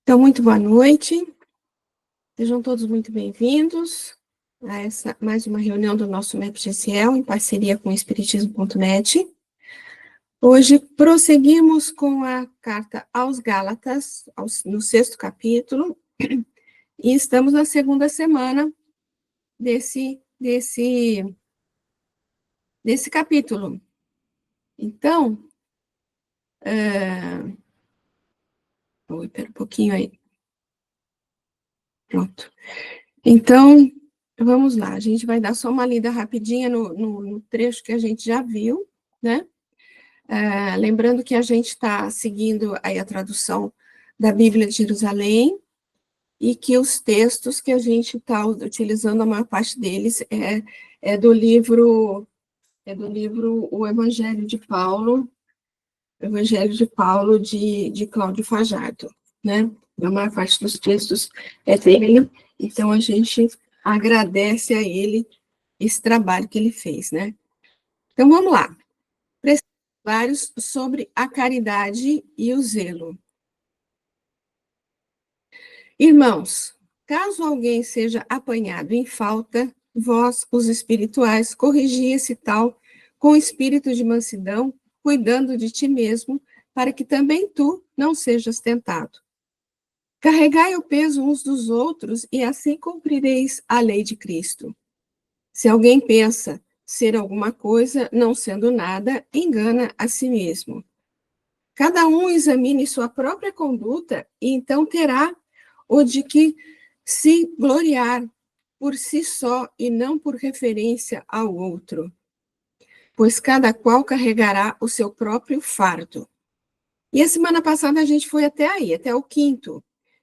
Então, muito boa noite, sejam todos muito bem-vindos a mais uma reunião do nosso MEPGCL, em parceria com o Espiritismo.net. Hoje prosseguimos com a carta aos Gálatas, no 6º capítulo, e estamos na segunda semana desse capítulo. Então, espera um pouquinho aí. Pronto. Então, vamos lá, a gente vai dar só uma lida rapidinha no trecho que a gente já viu, né? Lembrando que a gente está seguindo aí a tradução da Bíblia de Jerusalém e que os textos que a gente está utilizando, a maior parte deles é do livro O Evangelho de Paulo, de Cláudio Fajardo, né? A maior parte dos textos é dele, então a gente agradece a ele esse trabalho que ele fez, né? Então vamos lá. Vários sobre a caridade e o zelo. Irmãos, caso alguém seja apanhado em falta, vós, os espirituais, corrigi esse tal com espírito de mansidão, cuidando de ti mesmo, para que também tu não sejas tentado. Carregai o peso uns dos outros e assim cumprireis a lei de Cristo. Se alguém pensa ser alguma coisa, não sendo nada, engana a si mesmo. Cada um examine sua própria conduta e então terá o de que se gloriar por si só e não por referência ao outro, pois cada qual carregará o seu próprio fardo. E a semana passada a gente foi até aí, até o 5º,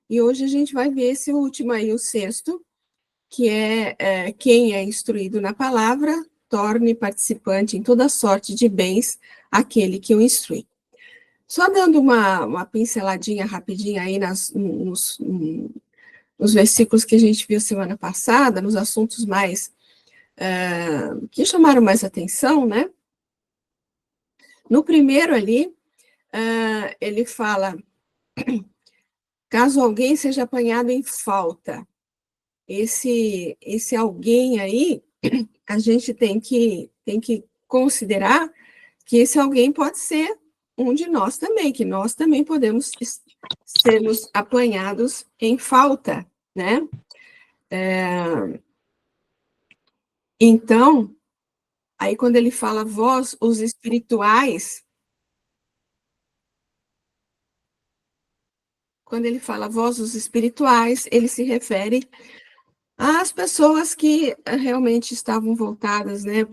e hoje a gente vai ver esse último aí, o 6º, que é quem é instruído na palavra, torne participante em toda sorte de bens aquele que o instrui. Só dando uma pinceladinha rapidinha aí nos versículos que a gente viu semana passada, nos assuntos mais que chamaram mais atenção, né? No primeiro ali, ele fala, caso alguém seja apanhado em falta, esse alguém aí, a gente tem que considerar que esse alguém pode ser um de nós também, que nós também podemos sermos apanhados em falta, né? Então, aí quando ele fala vós, os espirituais, quando ele fala vós, os espirituais, ele se refere às pessoas que realmente estavam voltadas, né,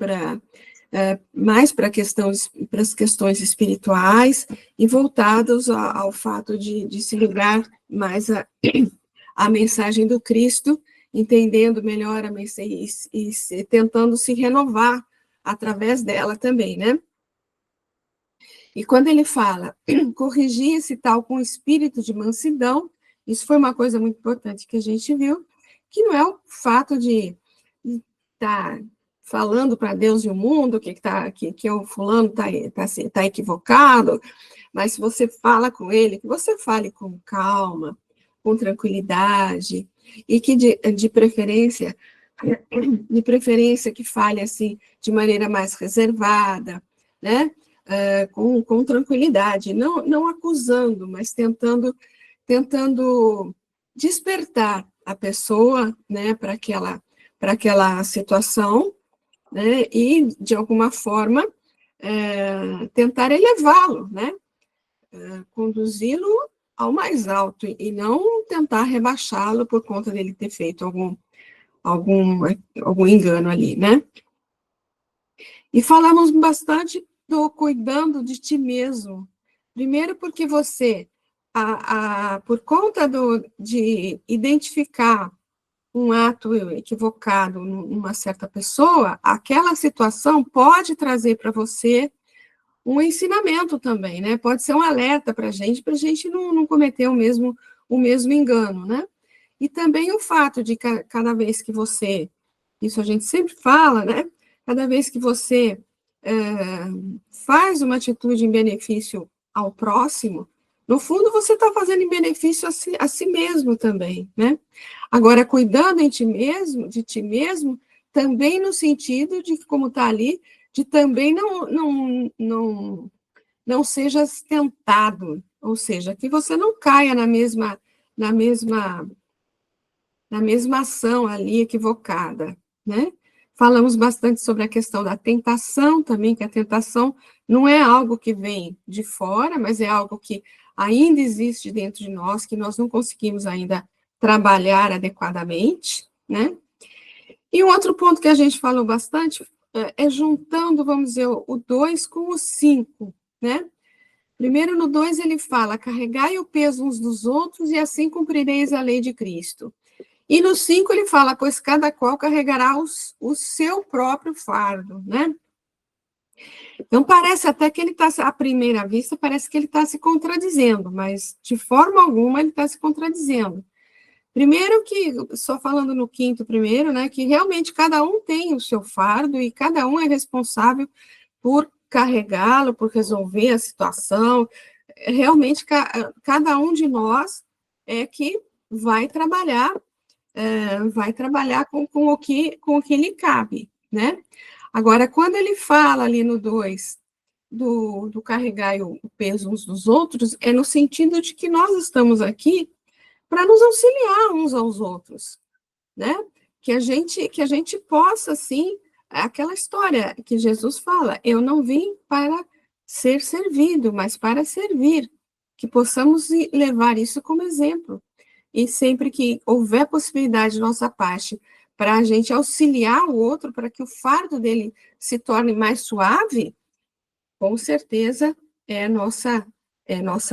mais para as questões espirituais e voltados ao fato de se ligar mais à mensagem do Cristo, entendendo melhor a mensagem e tentando se renovar através dela também, né? E quando ele fala, corrigir esse tal com espírito de mansidão, isso foi uma coisa muito importante que a gente viu, que não é o fato de estar falando para Deus e o mundo que o fulano tá equivocado, mas se você fala com ele, que você fale com calma, com tranquilidade, e que de preferência que fale assim, de maneira mais reservada, né? Com tranquilidade, não acusando, mas tentando despertar a pessoa, né, para aquela situação, né, e, de alguma forma, tentar elevá-lo, né, conduzi-lo ao mais alto, e não tentar rebaixá-lo por conta dele ter feito algum engano ali, né. E falamos bastante do cuidando de ti mesmo. Primeiro porque você, por conta de identificar um ato equivocado numa certa pessoa, aquela situação pode trazer para você um ensinamento também, né? Pode ser um alerta para a gente não cometer o mesmo engano, né? E também o fato de cada vez que você, isso a gente sempre fala, né? Cada vez que você faz uma atitude em benefício ao próximo, No fundo, você está fazendo em benefício a si mesmo também, né? Agora, cuidando de ti mesmo, também no sentido de, como está ali, de também não sejas tentado, ou seja, que você não caia na mesma, na mesma ação ali equivocada, né? Falamos bastante sobre a questão da tentação também, que a tentação não é algo que vem de fora, mas é algo que ainda existe dentro de nós, que nós não conseguimos ainda trabalhar adequadamente, né? E um outro ponto que a gente falou bastante é juntando, vamos dizer, o 2 com o 5, né? Primeiro, no 2, ele fala: carregai o peso uns dos outros e assim cumprireis a lei de Cristo. E no 5 ele fala: pois cada qual carregará o seu próprio fardo, né? Então, parece até que ele está, à primeira vista, parece que ele está se contradizendo, mas de forma alguma ele está se contradizendo. Primeiro que, só falando no 5º primeiro, né, que realmente cada um tem o seu fardo e cada um é responsável por carregá-lo, por resolver a situação. Realmente, cada um de nós é que vai trabalhar com o que lhe cabe, né? Agora, quando ele fala ali no 2 do carregar o peso uns dos outros, é no sentido de que nós estamos aqui para nos auxiliar uns aos outros, né? Que a gente possa, assim, aquela história que Jesus fala: eu não vim para ser servido, mas para servir, que possamos levar isso como exemplo. E sempre que houver possibilidade de nossa parte para a gente auxiliar o outro, para que o fardo dele se torne mais suave, com certeza é nossa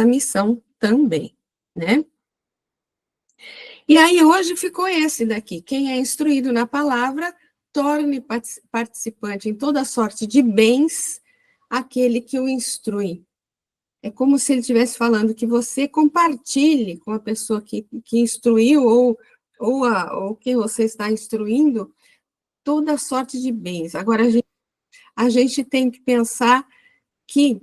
missão também, né? E aí hoje ficou esse daqui: quem é instruído na palavra, torne participante em toda sorte de bens aquele que o instrui. É como se ele estivesse falando que você compartilhe com a pessoa que instruiu ou que você está instruindo toda sorte de bens. Agora, a gente tem que pensar que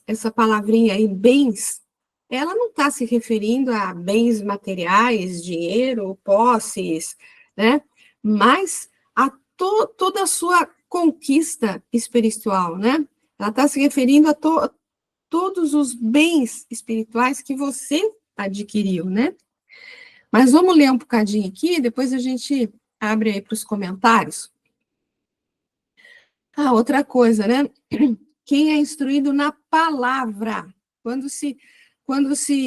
essa palavrinha aí, bens, ela não está se referindo a bens materiais, dinheiro, posses, né? Mas a toda a sua conquista espiritual, né? Ela está se referindo a todos os bens espirituais que você adquiriu, né? Mas vamos ler um bocadinho aqui, depois a gente abre aí para os comentários. Ah, outra coisa, né? Quem é instruído na palavra, quando se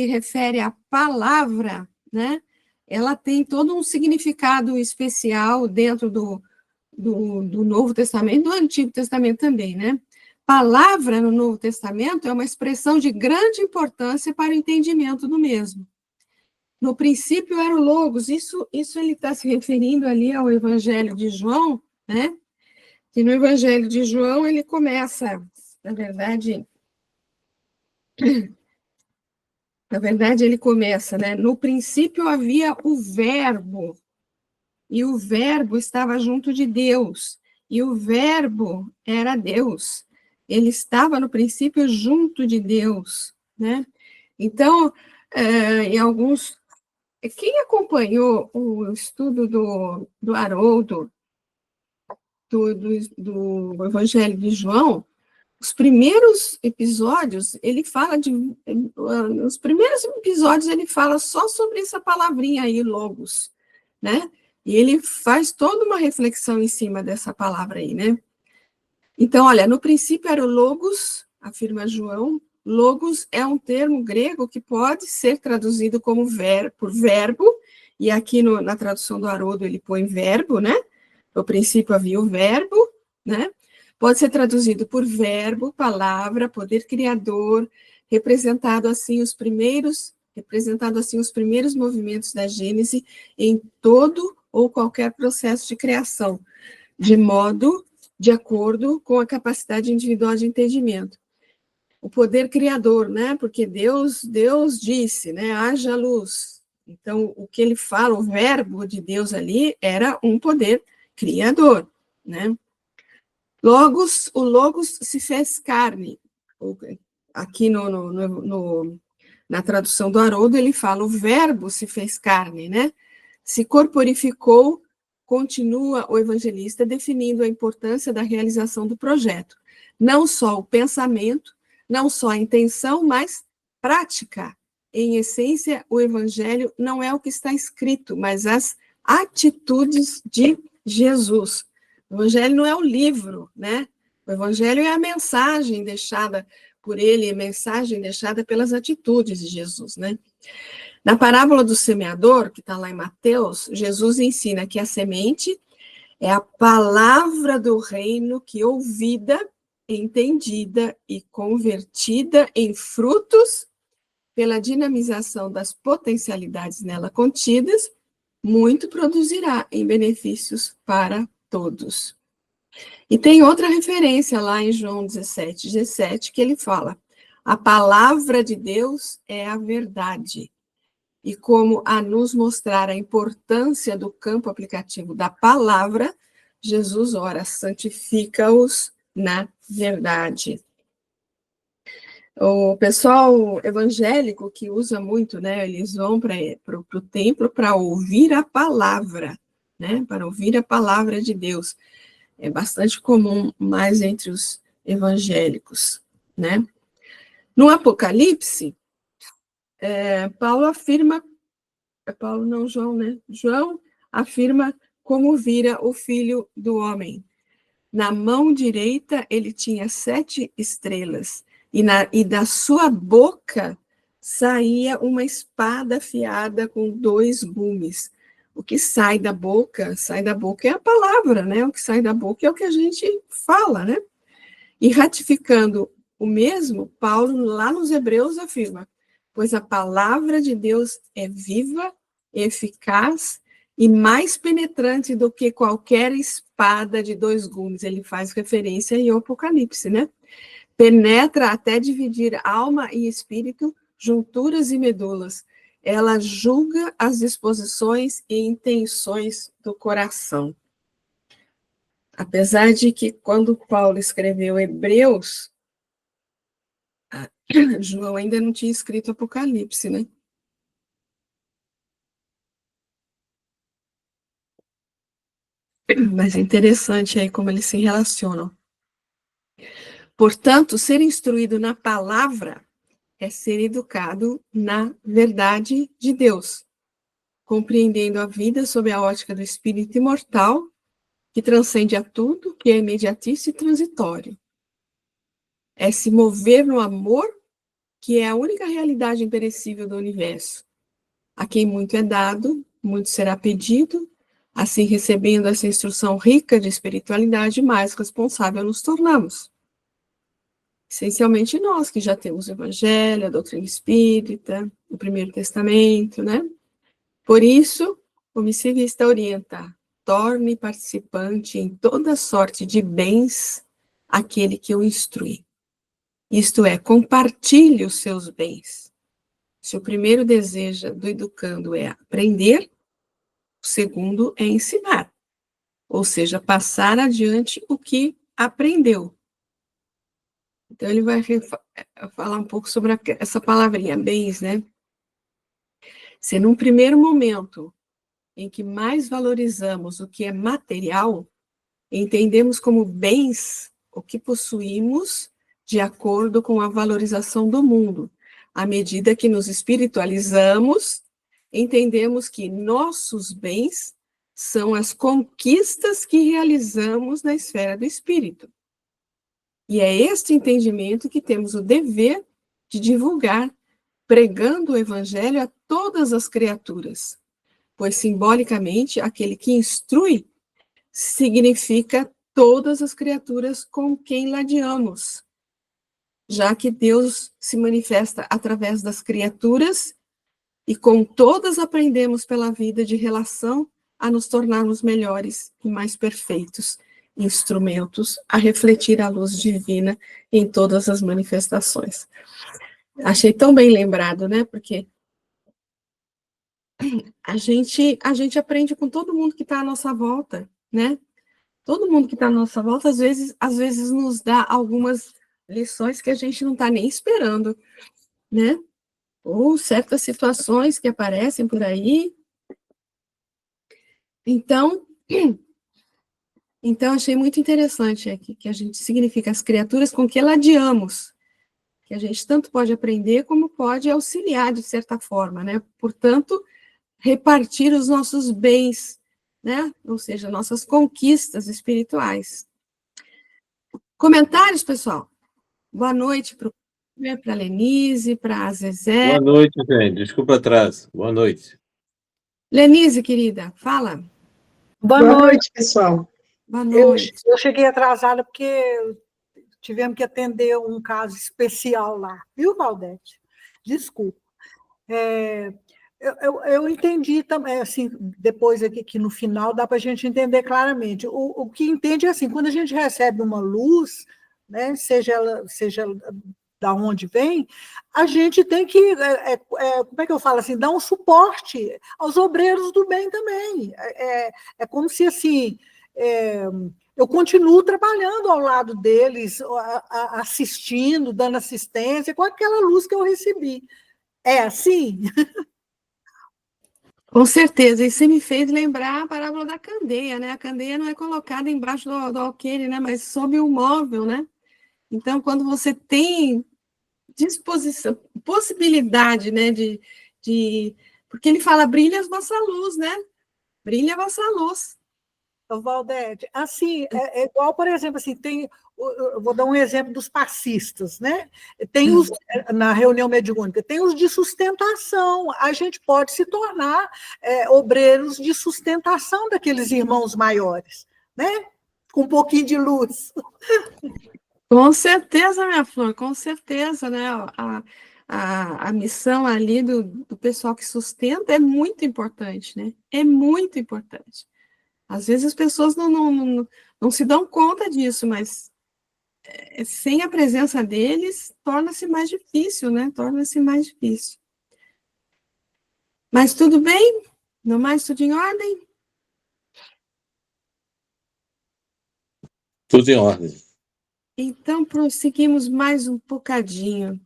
refere à palavra, né? Ela tem todo um significado especial dentro do Novo Testamento, do Antigo Testamento também, né? Palavra no Novo Testamento é uma expressão de grande importância para o entendimento do mesmo. No princípio era o Logos, isso ele está se referindo ali ao Evangelho de João, né? Que no Evangelho de João ele começa, na verdade ele começa, né? No princípio havia o Verbo, e o Verbo estava junto de Deus, e o Verbo era Deus. Ele estava no princípio junto de Deus, né? Então, em alguns... Quem acompanhou o estudo do Haroldo, do Evangelho de João, os primeiros episódios, ele fala os primeiros episódios ele fala só sobre essa palavrinha aí, logos, né? E ele faz toda uma reflexão em cima dessa palavra aí, né? Então, olha, no princípio era o logos, afirma João. Logos é um termo grego que pode ser traduzido como por verbo, e aqui na tradução do Haroldo ele põe verbo, né? No princípio havia o verbo, né? Pode ser traduzido por verbo, palavra, poder criador, representado assim os primeiros movimentos da Gênese em todo ou qualquer processo de criação, de acordo com a capacidade individual de entendimento. O poder criador, né? Porque Deus disse, né? Haja luz. Então, o que ele fala, o verbo de Deus ali, era um poder criador, né? O Logos se fez carne. Aqui no Na tradução do Haroldo, ele fala: o verbo se fez carne, né? Se corporificou, continua o evangelista definindo a importância da realização do projeto. Não só o pensamento, não só a intenção, mas prática. Em essência, o evangelho não é o que está escrito, mas as atitudes de Jesus. O evangelho não é o livro, né? O evangelho é a mensagem deixada por ele, a mensagem deixada pelas atitudes de Jesus, né? Na parábola do semeador, que está lá em Mateus, Jesus ensina que a semente é a palavra do reino que, ouvida, entendida e convertida em frutos pela dinamização das potencialidades nela contidas, muito produzirá em benefícios para todos. E tem outra referência lá em João 17, que ele fala: a palavra de Deus é a verdade. E como a nos mostrar a importância do campo aplicativo da palavra, Jesus, ora, santifica-os na verdade. O pessoal evangélico que usa muito, né, eles vão para o templo para ouvir a palavra, né, para ouvir a palavra de Deus. É bastante comum, mais entre os evangélicos, né. No Apocalipse, João, né? João afirma como vira o Filho do Homem. Na mão direita ele tinha 7 estrelas, e da sua boca saía uma espada afiada com 2 gumes. O que sai da boca é a palavra, né? O que sai da boca é o que a gente fala, né? E ratificando o mesmo, Paulo, lá nos Hebreus, afirma: pois a palavra de Deus é viva, eficaz e mais penetrante do que qualquer espada de 2 gumes. Ele faz referência em Apocalipse, né? Penetra até dividir alma e espírito, junturas e medulas. Ela julga as disposições e intenções do coração. Apesar de que, quando Paulo escreveu Hebreus, João ainda não tinha escrito Apocalipse, né? Mas é interessante aí como eles se relacionam. Portanto, ser instruído na palavra é ser educado na verdade de Deus, compreendendo a vida sob a ótica do espírito imortal, que transcende a tudo, que é imediatista e transitório. É se mover no amor, que é a única realidade imperecível do universo. A quem muito é dado, muito será pedido, assim recebendo essa instrução rica de espiritualidade, mais responsável nos tornamos. Essencialmente nós, que já temos o Evangelho, a doutrina espírita, o Primeiro Testamento, né? Por isso, o missivista orienta: torne participante em toda sorte de bens aquele que o instrui. Isto é, compartilhe os seus bens. Se o primeiro desejo do educando é aprender, o segundo é ensinar, ou seja, passar adiante o que aprendeu. Então, ele vai falar um pouco sobre essa palavrinha, bens, né? Se num primeiro momento em que mais valorizamos o que é material, entendemos como bens o que possuímos de acordo com a valorização do mundo. À medida que nos espiritualizamos, entendemos que nossos bens são as conquistas que realizamos na esfera do espírito. E é este entendimento que temos o dever de divulgar, pregando o evangelho a todas as criaturas, pois simbolicamente aquele que instrui significa todas as criaturas com quem ladeamos, já que Deus se manifesta através das criaturas e com todas aprendemos pela vida de relação a nos tornarmos melhores e mais perfeitos instrumentos a refletir a luz divina em todas as manifestações. Achei tão bem lembrado, né? Porque a gente aprende com todo mundo que está à nossa volta, né? Todo mundo que está à nossa volta, às vezes nos dá algumas lições que a gente não está nem esperando, né? ou certas situações que aparecem por aí. Então, achei muito interessante aqui, que a gente significa as criaturas com que ladeamos, que a gente tanto pode aprender como pode auxiliar, de certa forma, né? Portanto, repartir os nossos bens, né? Ou seja, nossas conquistas espirituais. Comentários, pessoal? Boa noite para a Lenise, para a Zezé. Boa noite, gente. Desculpa o atraso. Boa noite. Lenise, querida, fala. Boa noite, pessoal. Boa noite. Eu cheguei atrasada porque tivemos que atender um caso especial lá, viu, Valdete? Desculpa. Eu entendi também, assim, depois aqui que no final dá para a gente entender claramente. O que entende é assim, quando a gente recebe uma luz, né, seja ela da onde vem, a gente tem que, como é que eu falo assim, dar um suporte aos obreiros do bem também. É como se, assim, eu continuo trabalhando ao lado deles, assistindo, dando assistência, com aquela luz que eu recebi. É assim? Com certeza, e você me fez lembrar a parábola da candeia, né? A candeia não é colocada embaixo do alqueire, né? Mas sob o móvel, né? Então, quando você tem disposição, possibilidade, né? Porque ele fala, brilha a vossa luz, né? Brilha a vossa luz. Valdete, assim, é igual, por exemplo, assim, eu vou dar um exemplo dos passistas, né? Tem os, na reunião mediúnica, tem os de sustentação, a gente pode se tornar obreiros de sustentação daqueles irmãos maiores, né? Com um pouquinho de luz. Com certeza, minha flor, com certeza, né? A missão ali do pessoal que sustenta é muito importante, né? É muito importante. Às vezes as pessoas não se dão conta disso, mas sem a presença deles, torna-se mais difícil, né? Torna-se mais difícil. Mas tudo bem? No mais, tudo em ordem? Tudo em ordem. Então, prosseguimos mais um bocadinho.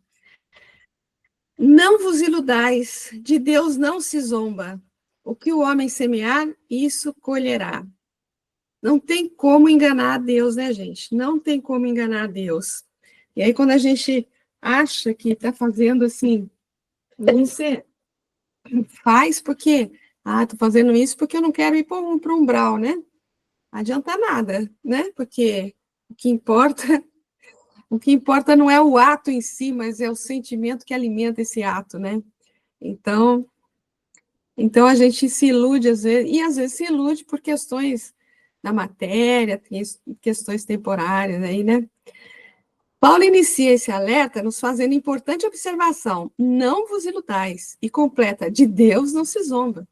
Não vos iludais, de Deus não se zomba. O que o homem semear, isso colherá. Não tem como enganar a Deus, né, gente? Não tem como enganar a Deus. E aí, quando a gente acha que está fazendo assim, você faz porque, estou fazendo isso porque eu não quero ir para o umbral, né? Não adianta nada, né? Porque o que importa não é o ato em si, mas é o sentimento que alimenta esse ato, né? Então a gente se ilude às vezes, e às vezes se ilude por questões da matéria, questões temporárias aí, né? Paulo inicia esse alerta nos fazendo importante observação: não vos iludais, e completa: de Deus não se zomba.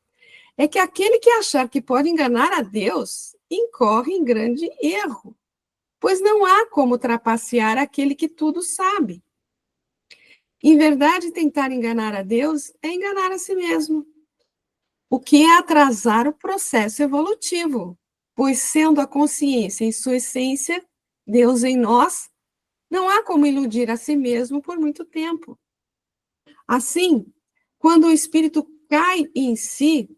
É que aquele que achar que pode enganar a Deus incorre em grande erro, pois não há como trapacear aquele que tudo sabe. Em verdade, tentar enganar a Deus é enganar a si mesmo, o que é atrasar o processo evolutivo, pois sendo a consciência em sua essência, Deus em nós, não há como iludir a si mesmo por muito tempo. Assim, quando o espírito cai em si,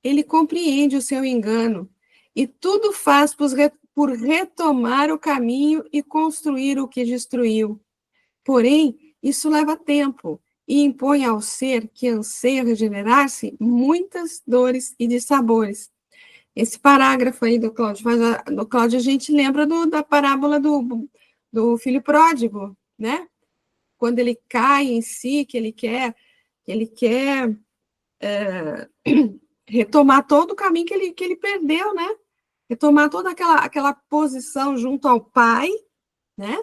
ele compreende o seu engano e tudo faz por retomar o caminho e construir o que destruiu. Porém, isso leva tempo e impõe ao ser que anseia regenerar-se muitas dores e dissabores. Esse parágrafo aí do Cláudio, a gente lembra da parábola do filho pródigo, né? Quando ele cai em si, que ele quer retomar todo o caminho que ele perdeu, né? Retomar toda aquela posição junto ao pai, né?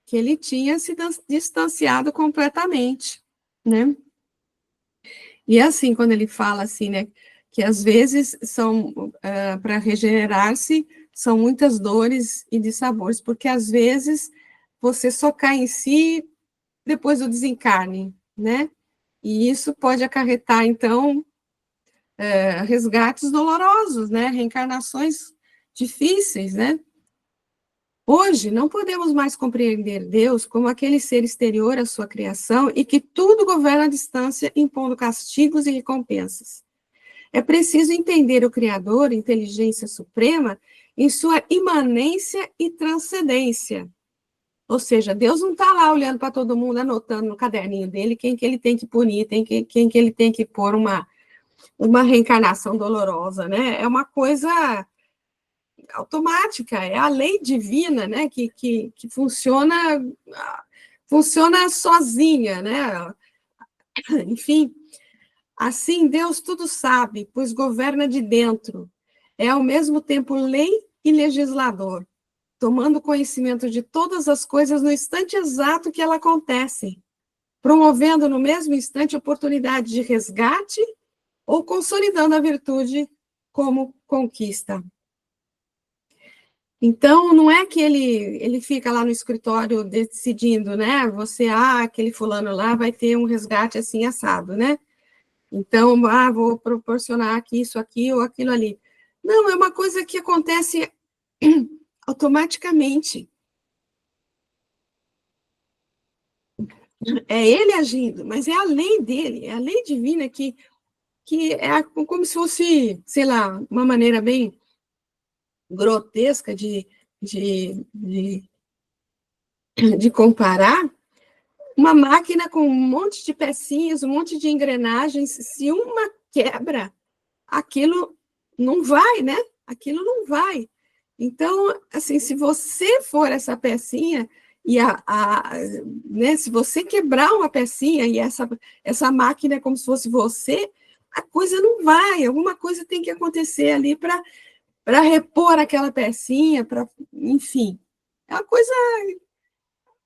Que ele tinha se distanciado completamente, né? E assim, quando ele fala assim, né? Que às vezes são, para regenerar-se, são muitas dores e dissabores, porque às vezes você só cai em si depois do desencarne, né? E isso pode acarretar, então, resgates dolorosos, né? Reencarnações difíceis, né? Hoje, não podemos mais compreender Deus como aquele ser exterior à sua criação e que tudo governa à distância, impondo castigos e recompensas. É preciso entender o Criador, inteligência suprema, em sua imanência e transcendência. Ou seja, Deus não está lá olhando para todo mundo, anotando no caderninho dele quem que ele tem que punir, quem que ele tem que pôr uma reencarnação dolorosa, né? É uma coisa automática, é a lei divina, né? Que funciona sozinha, né? Enfim, assim Deus tudo sabe, pois governa de dentro. É ao mesmo tempo lei e legislador, tomando conhecimento de todas as coisas no instante exato que elas acontecem, promovendo no mesmo instante oportunidade de resgate ou consolidando a virtude como conquista. Então, não é que ele fica lá no escritório decidindo, né? Aquele fulano lá vai ter um resgate assim assado, né? Então, vou proporcionar aqui, isso aqui ou aquilo ali. Não, é uma coisa que acontece automaticamente. É ele agindo, mas é a lei dele, é a lei divina que é como se fosse, sei lá, uma maneira bem grotesca de comparar, uma máquina com um monte de pecinhas, um monte de engrenagens, se uma quebra, aquilo não vai, né? Aquilo não vai. Então, assim, se você for essa pecinha, né, se você quebrar uma pecinha e essa máquina é como se fosse você, a coisa não vai, alguma coisa tem que acontecer ali para repor aquela pecinha, enfim. É uma coisa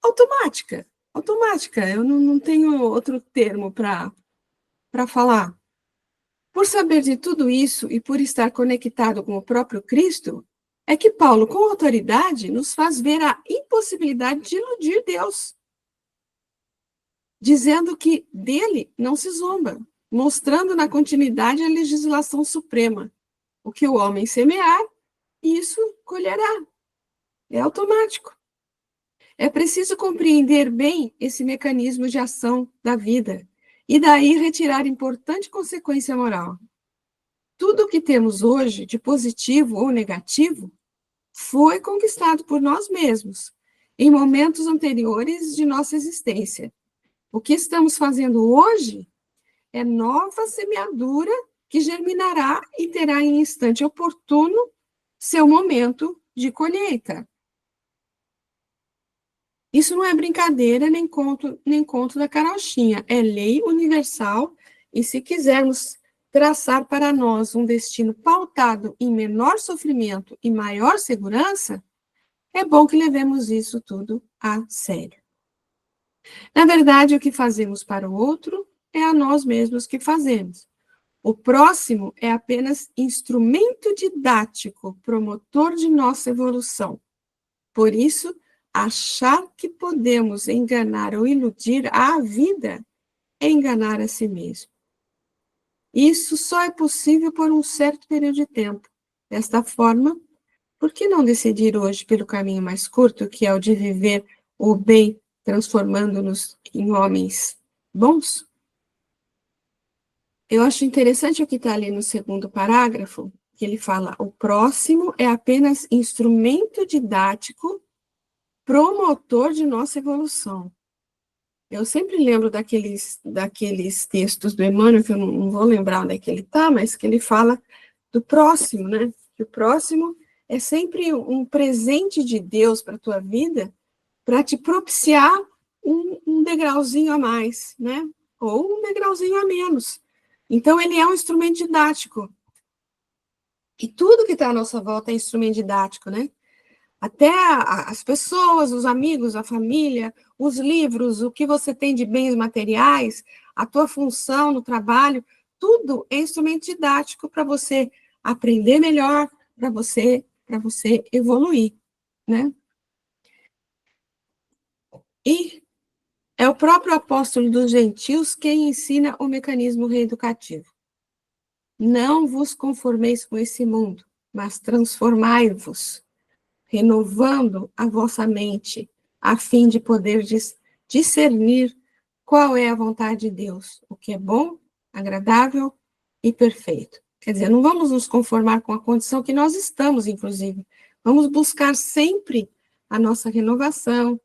automática, automática. Eu não tenho outro termo para falar. Por saber de tudo isso e por estar conectado com o próprio Cristo, é que Paulo, com autoridade, nos faz ver a impossibilidade de iludir Deus, dizendo que dele não se zomba, mostrando na continuidade a legislação suprema. O que o homem semear, isso colherá. É automático. É preciso compreender bem esse mecanismo de ação da vida e daí retirar importante consequência moral. Tudo o que temos hoje, de positivo ou negativo, foi conquistado por nós mesmos, em momentos anteriores de nossa existência. O que estamos fazendo hoje é nova semeadura que germinará e terá em instante oportuno seu momento de colheita. Isso não é brincadeira nem conto da carochinha, é lei universal, e se quisermos traçar para nós um destino pautado em menor sofrimento e maior segurança, é bom que levemos isso tudo a sério. Na verdade, o que fazemos para o outro é a nós mesmos que fazemos. O próximo é apenas instrumento didático, promotor de nossa evolução. Por isso, achar que podemos enganar ou iludir a vida é enganar a si mesmo. Isso só é possível por um certo período de tempo. Desta forma, por que não decidir hoje pelo caminho mais curto, que é o de viver o bem, transformando-nos em homens bons? Eu acho interessante o que está ali no segundo parágrafo, que ele fala: o próximo é apenas instrumento didático, promotor de nossa evolução. Eu sempre lembro daqueles textos do Emmanuel, que eu não vou lembrar onde é que ele está, mas que ele fala do próximo, né? Que o próximo é sempre um presente de Deus para a tua vida, para te propiciar um degrauzinho a mais, né? Ou um degrauzinho a menos. Então, ele é um instrumento didático. E tudo que está à nossa volta é instrumento didático, né? Até as pessoas, os amigos, a família, os livros, o que você tem de bens materiais, a tua função no trabalho, tudo é instrumento didático para você aprender melhor, para você evoluir, né? E é o próprio apóstolo dos gentios quem ensina o mecanismo reeducativo. Não vos conformeis com esse mundo, mas transformai-vos. renovando a vossa mente, a fim de poder discernir qual é a vontade de Deus, o que é bom, agradável e perfeito. Quer dizer, não vamos nos conformar com a condição que nós estamos, inclusive. Vamos buscar sempre a nossa renovação,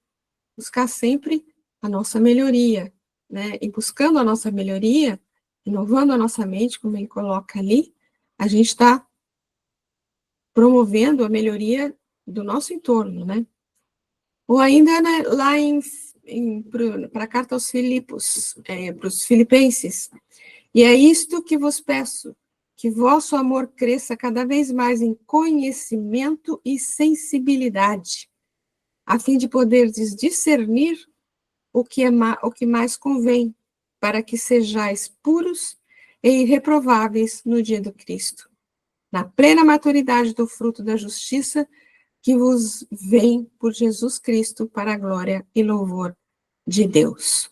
buscar sempre a nossa melhoria, né? E buscando a nossa melhoria, renovando a nossa mente, como ele coloca ali, a gente está promovendo a melhoria do nosso entorno, né? Ou ainda, né, lá para a carta aos Filipos, para os Filipenses, e é isto que vos peço, que vosso amor cresça cada vez mais em conhecimento e sensibilidade, a fim de poderdes discernir o que mais convém, para que sejais puros e irreprováveis no dia do Cristo, na plena maturidade do fruto da justiça que vos vem por Jesus Cristo para a glória e louvor de Deus.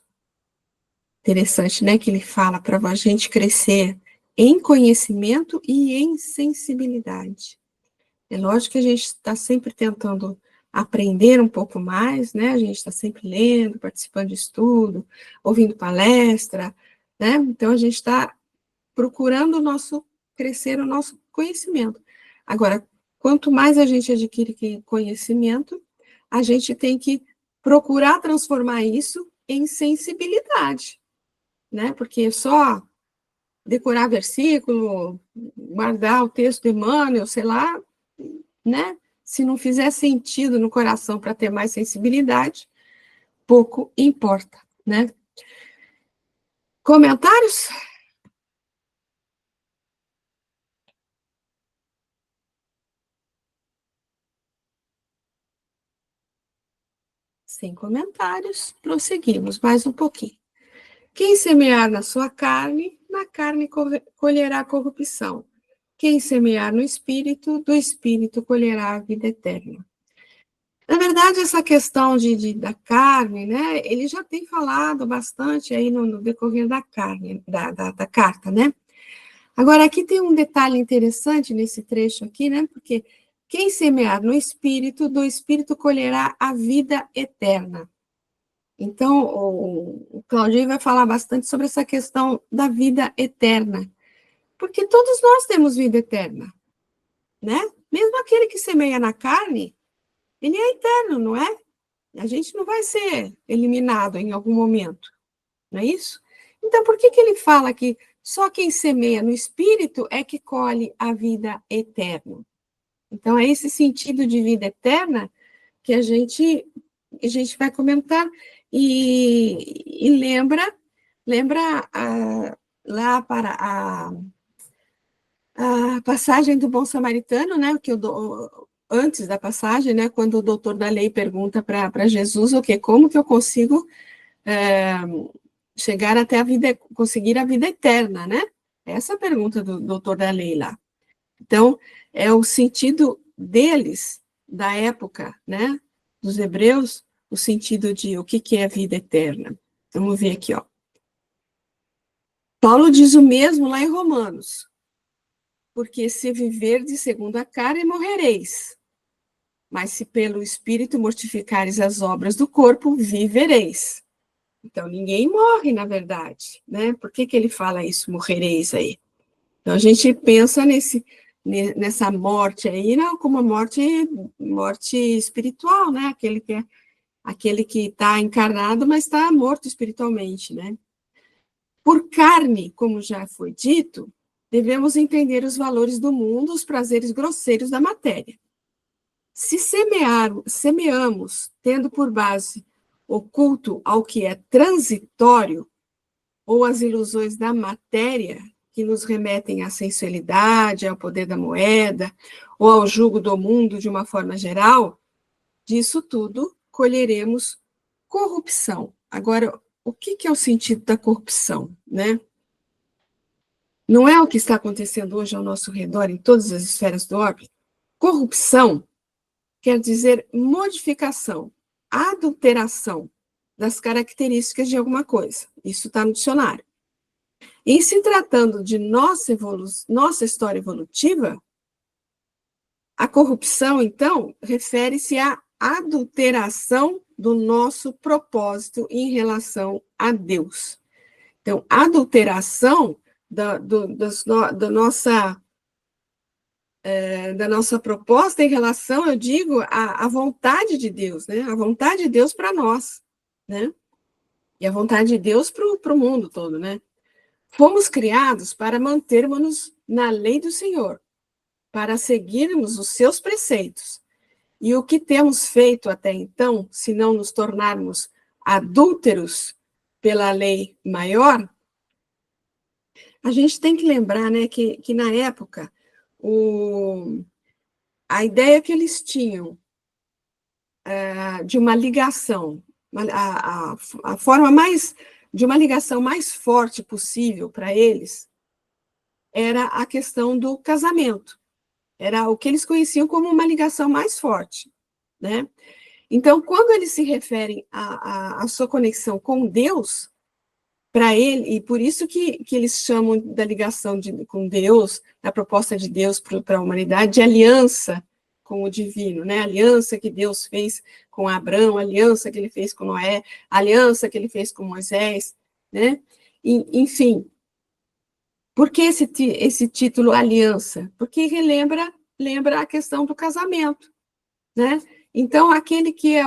Interessante, né, que ele fala para a gente crescer em conhecimento e em sensibilidade. É lógico que a gente está sempre tentando aprender um pouco mais, né? A gente está sempre lendo, participando de estudo, ouvindo palestra, né? Então a gente está procurando crescer o nosso conhecimento. Agora, quanto mais a gente adquire conhecimento, a gente tem que procurar transformar isso em sensibilidade, né? Porque só decorar versículo, guardar o texto de Emmanuel, sei lá, né? Se não fizer sentido no coração para ter mais sensibilidade, pouco importa, né? Comentários? Sem comentários, prosseguimos mais um pouquinho. Quem semear na sua carne, na carne colherá corrupção. Quem semear no espírito, do espírito colherá a vida eterna. Na verdade, essa questão da carne, né, ele já tem falado bastante aí no decorrer da carne, da carta, né? Agora, aqui tem um detalhe interessante nesse trecho aqui, né? Porque quem semear no espírito, do espírito colherá a vida eterna. Então, o Claudinho vai falar bastante sobre essa questão da vida eterna, porque todos nós temos vida eterna, né? Mesmo aquele que semeia na carne, ele é eterno, não é? A gente não vai ser eliminado em algum momento, não é isso? Então, por que ele fala que só quem semeia no espírito é que colhe a vida eterna? Então, é esse sentido de vida eterna que a gente vai comentar e lembra lá para a passagem do bom samaritano, né, que antes da passagem, né, quando o doutor da lei pergunta para Jesus como que eu consigo chegar até conseguir a vida eterna, né? Essa é a pergunta do doutor da lei lá. Então, é o sentido deles, da época, né, dos hebreus, o sentido de o que é a vida eterna. Vamos ver aqui, ó. Paulo diz o mesmo lá em Romanos. Porque se viverdes segundo a carne, morrereis. Mas se pelo Espírito mortificares as obras do corpo, vivereis. Então, ninguém morre, na verdade, né? Por que ele fala isso, morrereis aí? Então, a gente pensa nessa morte aí, não como morte espiritual, né? Aquele que está encarnado, mas está morto espiritualmente, né? Por carne, como já foi dito, devemos entender os valores do mundo, os prazeres grosseiros da matéria. Se semeamos, tendo por base o culto ao que é transitório, ou as ilusões da matéria, que nos remetem à sensualidade, ao poder da moeda, ou ao jugo do mundo de uma forma geral, disso tudo colheremos corrupção. Agora, o que é o sentido da corrupção, né? Não é o que está acontecendo hoje ao nosso redor, em todas as esferas do orbe? Corrupção quer dizer modificação, adulteração das características de alguma coisa. Isso está no dicionário. Em se tratando de nossa história evolutiva, A corrupção, então, refere-se à adulteração do nosso propósito em relação a Deus. Então, a adulteração da nossa proposta em relação, eu digo, à vontade de Deus, né? A vontade de Deus para nós, né? E a vontade de Deus para o mundo todo, né? Fomos criados para mantermos-nos na lei do Senhor, para seguirmos os seus preceitos. E o que temos feito até então, se não nos tornarmos adúlteros pela lei maior, a gente tem que lembrar, né, que na época, a ideia que eles tinham de uma ligação, a forma de uma ligação mais forte possível para eles, era a questão do casamento. Era o que eles conheciam como uma ligação mais forte, né? Então, quando eles se referem à sua conexão com Deus, para ele, e por isso que eles chamam da ligação com Deus, da proposta de Deus para a humanidade, de aliança com o divino, né? Aliança que Deus fez com Abraão, aliança que ele fez com Noé, aliança que ele fez com Moisés, né? Enfim, por que esse título aliança? Porque lembra a questão do casamento, né? Então, aquele que é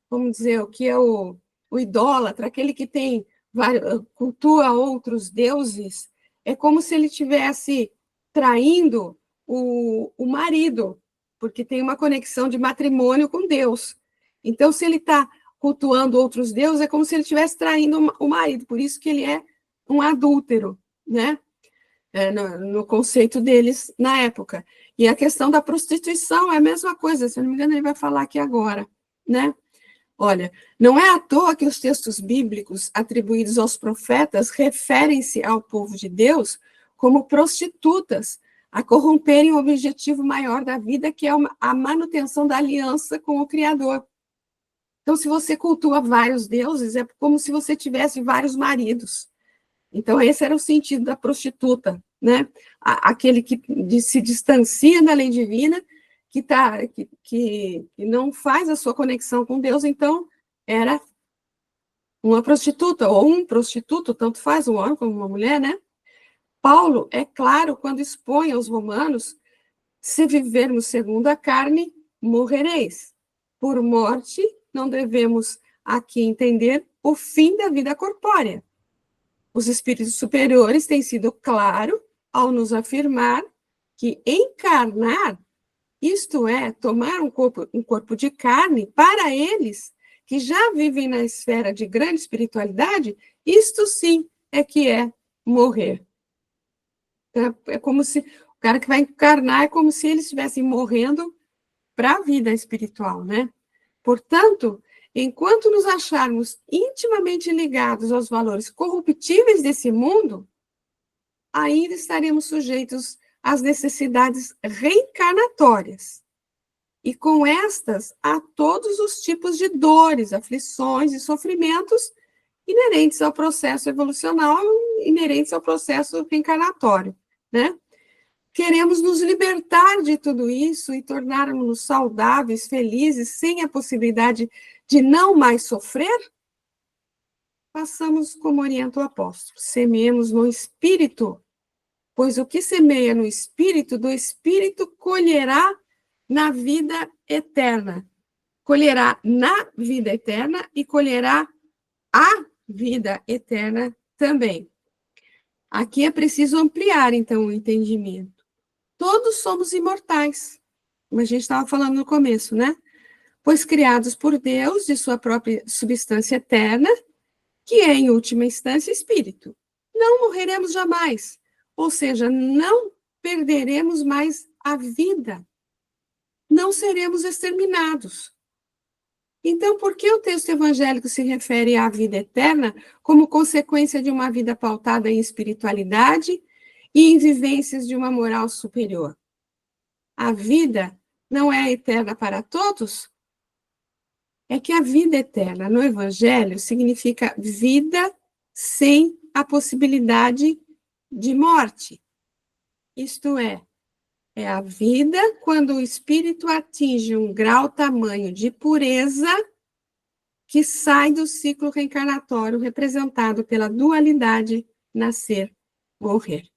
vamos dizer, o que é o idólatra, aquele que cultua outros deuses, é como se ele estivesse traindo o marido, porque tem uma conexão de matrimônio com Deus. Então, se ele está cultuando outros deuses, é como se ele estivesse traindo o marido, por isso que ele é um adúltero, né? No conceito deles na época. E a questão da prostituição é a mesma coisa, se eu não me engano, ele vai falar aqui agora, né? Olha, não é à toa que os textos bíblicos atribuídos aos profetas referem-se ao povo de Deus como prostitutas, a corromperem o objetivo maior da vida, que é a manutenção da aliança com o Criador. Então, se você cultua vários deuses, é como se você tivesse vários maridos. Então, esse era o sentido da prostituta, né? Aquele que se distancia da lei divina, que não faz a sua conexão com Deus, então era uma prostituta, ou um prostituto, tanto faz um homem como uma mulher, né? Paulo, é claro, quando expõe aos romanos, se vivermos segundo a carne, morrereis. Por morte, não devemos aqui entender o fim da vida corpórea. Os espíritos superiores têm sido claro ao nos afirmar que encarnar, isto é, tomar um corpo de carne, para eles, que já vivem na esfera de grande espiritualidade, isto sim é que é morrer. É como se o cara que vai encarnar é como se eles estivessem morrendo para a vida espiritual, né? Portanto, enquanto nos acharmos intimamente ligados aos valores corruptíveis desse mundo, ainda estaremos sujeitos às necessidades reencarnatórias. E com estas, a todos os tipos de dores, aflições e sofrimentos inerentes ao processo evolucional, inerentes ao processo reencarnatório, né? Queremos nos libertar de tudo isso e tornarmos-nos saudáveis, felizes, sem a possibilidade de não mais sofrer? Façamos como orienta o apóstolo, semeemos no Espírito, pois o que semeia no Espírito, do Espírito colherá na vida eterna. Colherá na vida eterna e colherá a vida eterna também. Aqui é preciso ampliar, então, o entendimento. Todos somos imortais, como a gente estava falando no começo, né? Pois criados por Deus de sua própria substância eterna, que é, em última instância, espírito. Não morreremos jamais, ou seja, não perderemos mais a vida. Não seremos exterminados. Então, por que o texto evangélico se refere à vida eterna como consequência de uma vida pautada em espiritualidade e em vivências de uma moral superior? A vida não é eterna para todos? É que a vida eterna no Evangelho significa vida sem a possibilidade de morte. Isto é, É a vida quando o espírito atinge um grau tamanho de pureza que sai do ciclo reencarnatório representado pela dualidade nascer-morrer.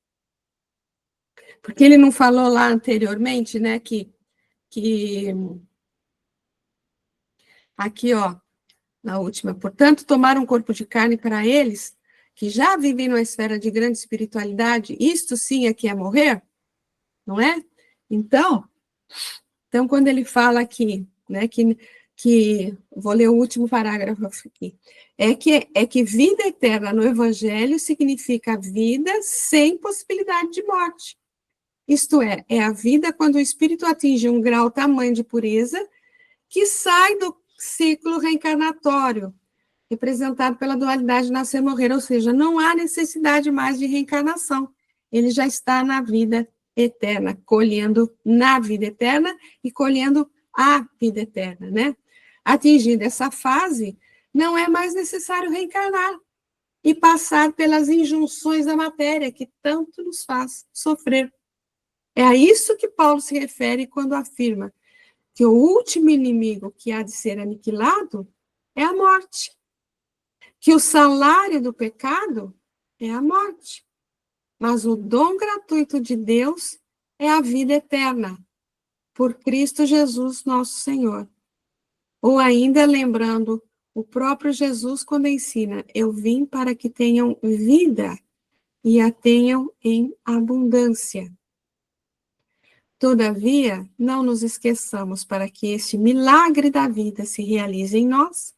Porque ele não falou lá anteriormente, né, que aqui, ó, na última, portanto, tomar um corpo de carne para eles, que já vivem numa esfera de grande espiritualidade, isto sim é que é morrer, não é? Então quando ele fala aqui, né, que vou ler o último parágrafo aqui, é que vida eterna no Evangelho significa vida sem possibilidade de morte. Isto é a vida quando o espírito atinge um grau tamanho de pureza que sai do ciclo reencarnatório, representado pela dualidade nascer-morrer, ou seja, não há necessidade mais de reencarnação. Ele já está na vida eterna, colhendo na vida eterna e colhendo a vida eterna, né? Atingindo essa fase, não é mais necessário reencarnar e passar pelas injunções da matéria que tanto nos faz sofrer. É a isso que Paulo se refere quando afirma que o último inimigo que há de ser aniquilado é a morte, que o salário do pecado é a morte, mas o dom gratuito de Deus é a vida eterna, por Cristo Jesus, nosso Senhor. Ou ainda lembrando o próprio Jesus quando ensina, eu vim para que tenham vida e a tenham em abundância. Todavia, não nos esqueçamos, para que este milagre da vida se realize em nós,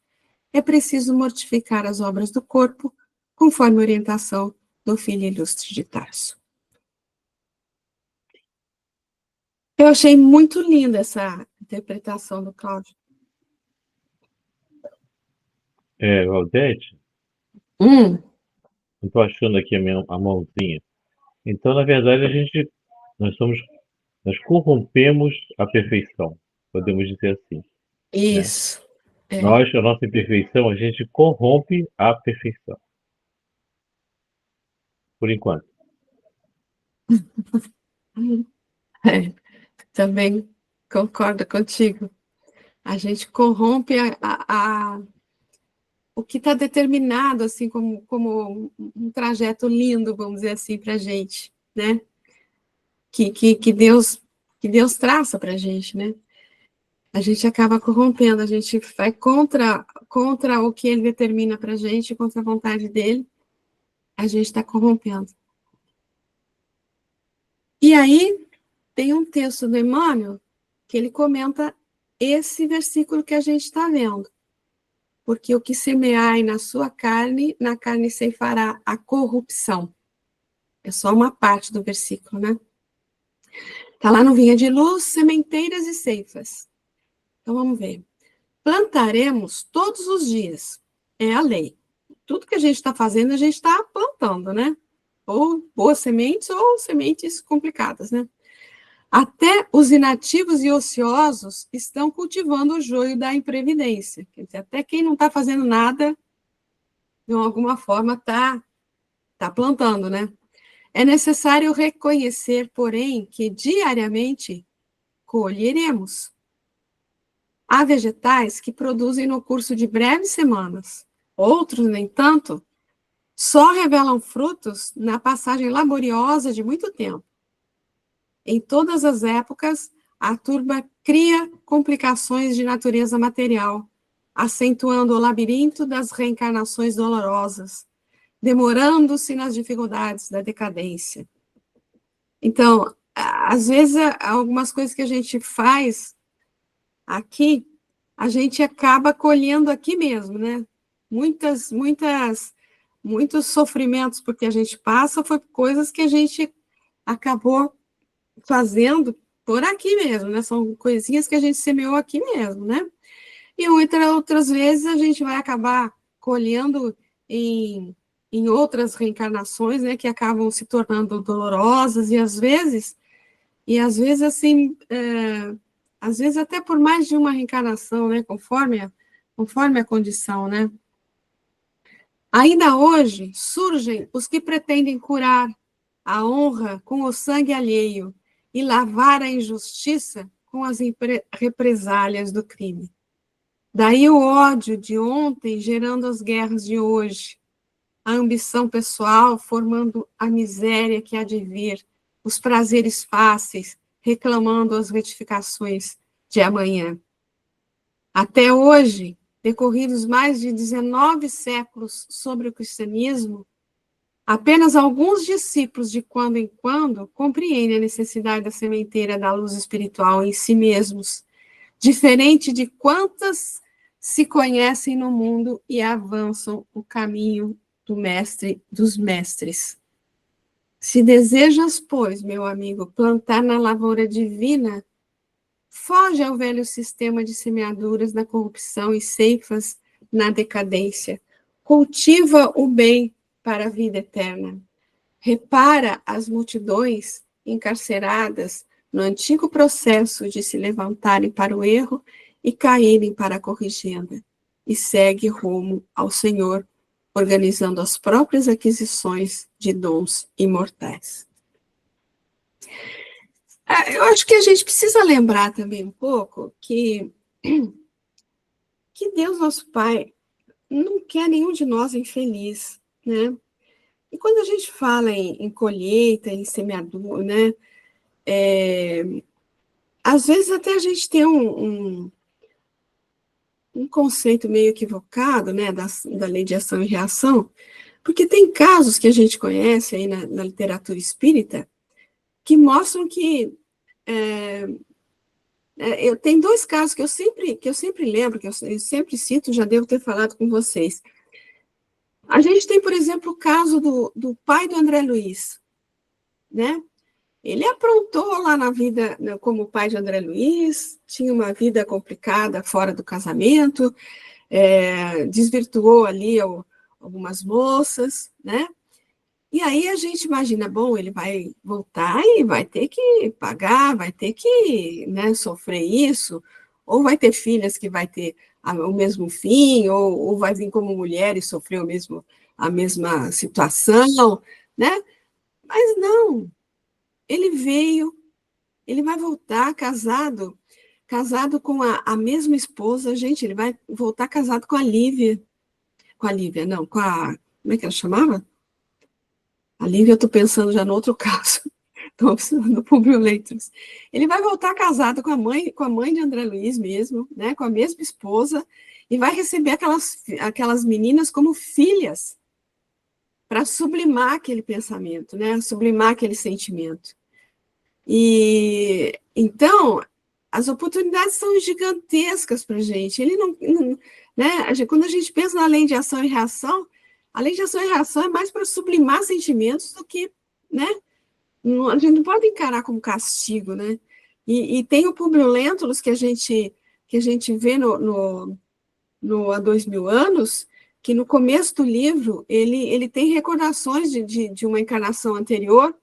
é preciso mortificar as obras do corpo, conforme a orientação do Filho Ilustre de Tarso. Eu achei muito linda essa interpretação do Cláudio. Valdete, Hum. eu estou achando aqui a mãozinha. Então, na verdade, nós corrompemos a perfeição, podemos dizer assim. Isso. Né? A nossa imperfeição, a gente corrompe a perfeição. Por enquanto. Também concordo contigo. A gente corrompe o que está determinado, assim, como um trajeto lindo, vamos dizer assim, para a gente, né? Que Deus traça para a gente, né? A gente acaba corrompendo, a gente vai contra o que ele determina para a gente, contra a vontade dele, a gente está corrompendo. E aí, tem um texto do Emmanuel que ele comenta esse versículo que a gente está vendo. Porque o que semeai na sua carne, na carne ceifará a corrupção. É só uma parte do versículo, né? Está lá no Vinha de Luz, sementeiras e ceifas. Então, vamos ver. Plantaremos todos os dias. É a lei. Tudo que a gente está fazendo, a gente está plantando, né? Ou boas sementes, ou sementes complicadas, né? Até os inativos e ociosos estão cultivando o joio da imprevidência. Quer dizer, até quem não está fazendo nada, de alguma forma, está plantando, né? É necessário reconhecer, porém, que diariamente colheremos. Há vegetais que produzem no curso de breves semanas. Outros, nem tanto, só revelam frutos na passagem laboriosa de muito tempo. Em todas as épocas, a turba cria complicações de natureza material, acentuando o labirinto das reencarnações dolorosas, demorando-se nas dificuldades da decadência. Então, às vezes, algumas coisas que a gente faz aqui, a gente acaba colhendo aqui mesmo, né? Muitos sofrimentos porque a gente passa foi coisas que a gente acabou fazendo por aqui mesmo, né? São coisinhas que a gente semeou aqui mesmo, né? E outras vezes a gente vai acabar colhendo em outras reencarnações, né? Que acabam se tornando dolorosas e às vezes assim, às vezes até por mais de uma reencarnação, né? Conforme a condição, né? Ainda hoje surgem os que pretendem curar a honra com o sangue alheio e lavar a injustiça com as represálias do crime. Daí o ódio de ontem gerando as guerras de hoje, a ambição pessoal formando a miséria que há de vir, os prazeres fáceis reclamando as gratificações de amanhã. Até hoje, decorridos mais de 19 séculos sobre o cristianismo, apenas alguns discípulos, de quando em quando, compreendem a necessidade da sementeira da luz espiritual em si mesmos, diferente de quantas se conhecem no mundo e avançam o caminho do mestre dos mestres. Se desejas, pois, meu amigo, plantar na lavoura divina, foge ao velho sistema de semeaduras na corrupção e ceifas na decadência. Cultiva o bem para a vida eterna. Repara as multidões encarceradas no antigo processo de se levantarem para o erro e caírem para a corrigenda, e segue rumo ao Senhor, organizando as próprias aquisições de dons imortais. Eu acho que a gente precisa lembrar também um pouco que Deus, nosso Pai, não quer nenhum de nós infeliz, né? E quando a gente fala em colheita, em semeadura, né? Às vezes até a gente tem um conceito meio equivocado, né, da lei de ação e reação, porque tem casos que a gente conhece aí na literatura espírita que mostram que eu tenho dois casos que eu sempre lembro, que eu sempre cito, já devo ter falado com vocês. A gente tem, por exemplo, o caso do pai do André Luiz, né? Ele aprontou lá na vida, como pai de André Luiz, tinha uma vida complicada fora do casamento, desvirtuou ali algumas moças, né? E aí a gente imagina, bom, ele vai voltar e vai ter que pagar, vai ter que, né, sofrer isso, ou vai ter filhas que vai ter o mesmo fim, ou vai vir como mulher e sofrer a mesma situação, né? Mas não, ele veio, ele vai voltar casado com a mesma esposa, gente, ele vai voltar casado com a Lívia, não, como é que ela chamava? A Lívia, eu estou pensando já no outro caso, estou pensando no Publio Leitos. Ele vai voltar casado com a mãe de André Luiz mesmo, né, com a mesma esposa, e vai receber aquelas meninas como filhas, para sublimar aquele pensamento, né, sublimar aquele sentimento. E então, as oportunidades são gigantescas para a gente. Ele não, né? Quando a gente pensa na lei de ação e reação, a lei de ação e reação é mais para sublimar sentimentos do que, né? A gente não pode encarar como castigo, né? E tem o Publio Lentulus que a gente vê no Há 2000 anos, que no começo do livro ele tem recordações de uma encarnação anterior,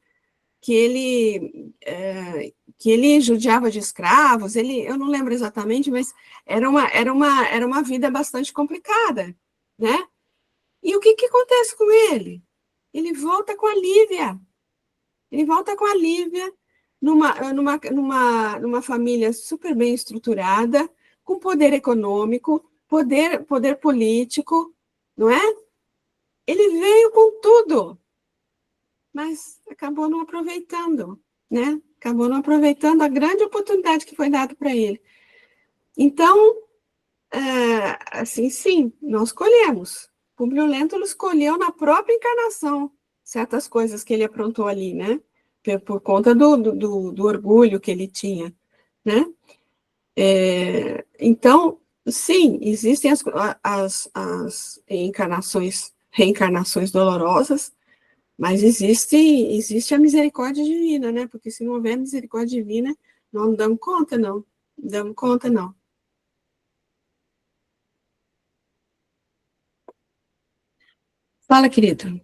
que ele judiava de escravos, eu não lembro exatamente, mas era uma vida bastante complicada, né? E o que acontece com ele? Ele volta com a Lívia. Ele volta com a Lívia numa família super bem estruturada, com poder econômico, poder político, não é? Ele veio com tudo, mas acabou não aproveitando, né? Acabou não aproveitando a grande oportunidade que foi dada para ele. Então, assim, sim, nós colhemos. Publio Lentulus escolheu na própria encarnação certas coisas que ele aprontou ali, né? Por conta do orgulho que ele tinha, né? Então, sim, existem as reencarnações dolorosas, mas existe a misericórdia divina, né? Porque se não houver misericórdia divina, nós não damos conta, não. Não damos conta, não. Fala, querido.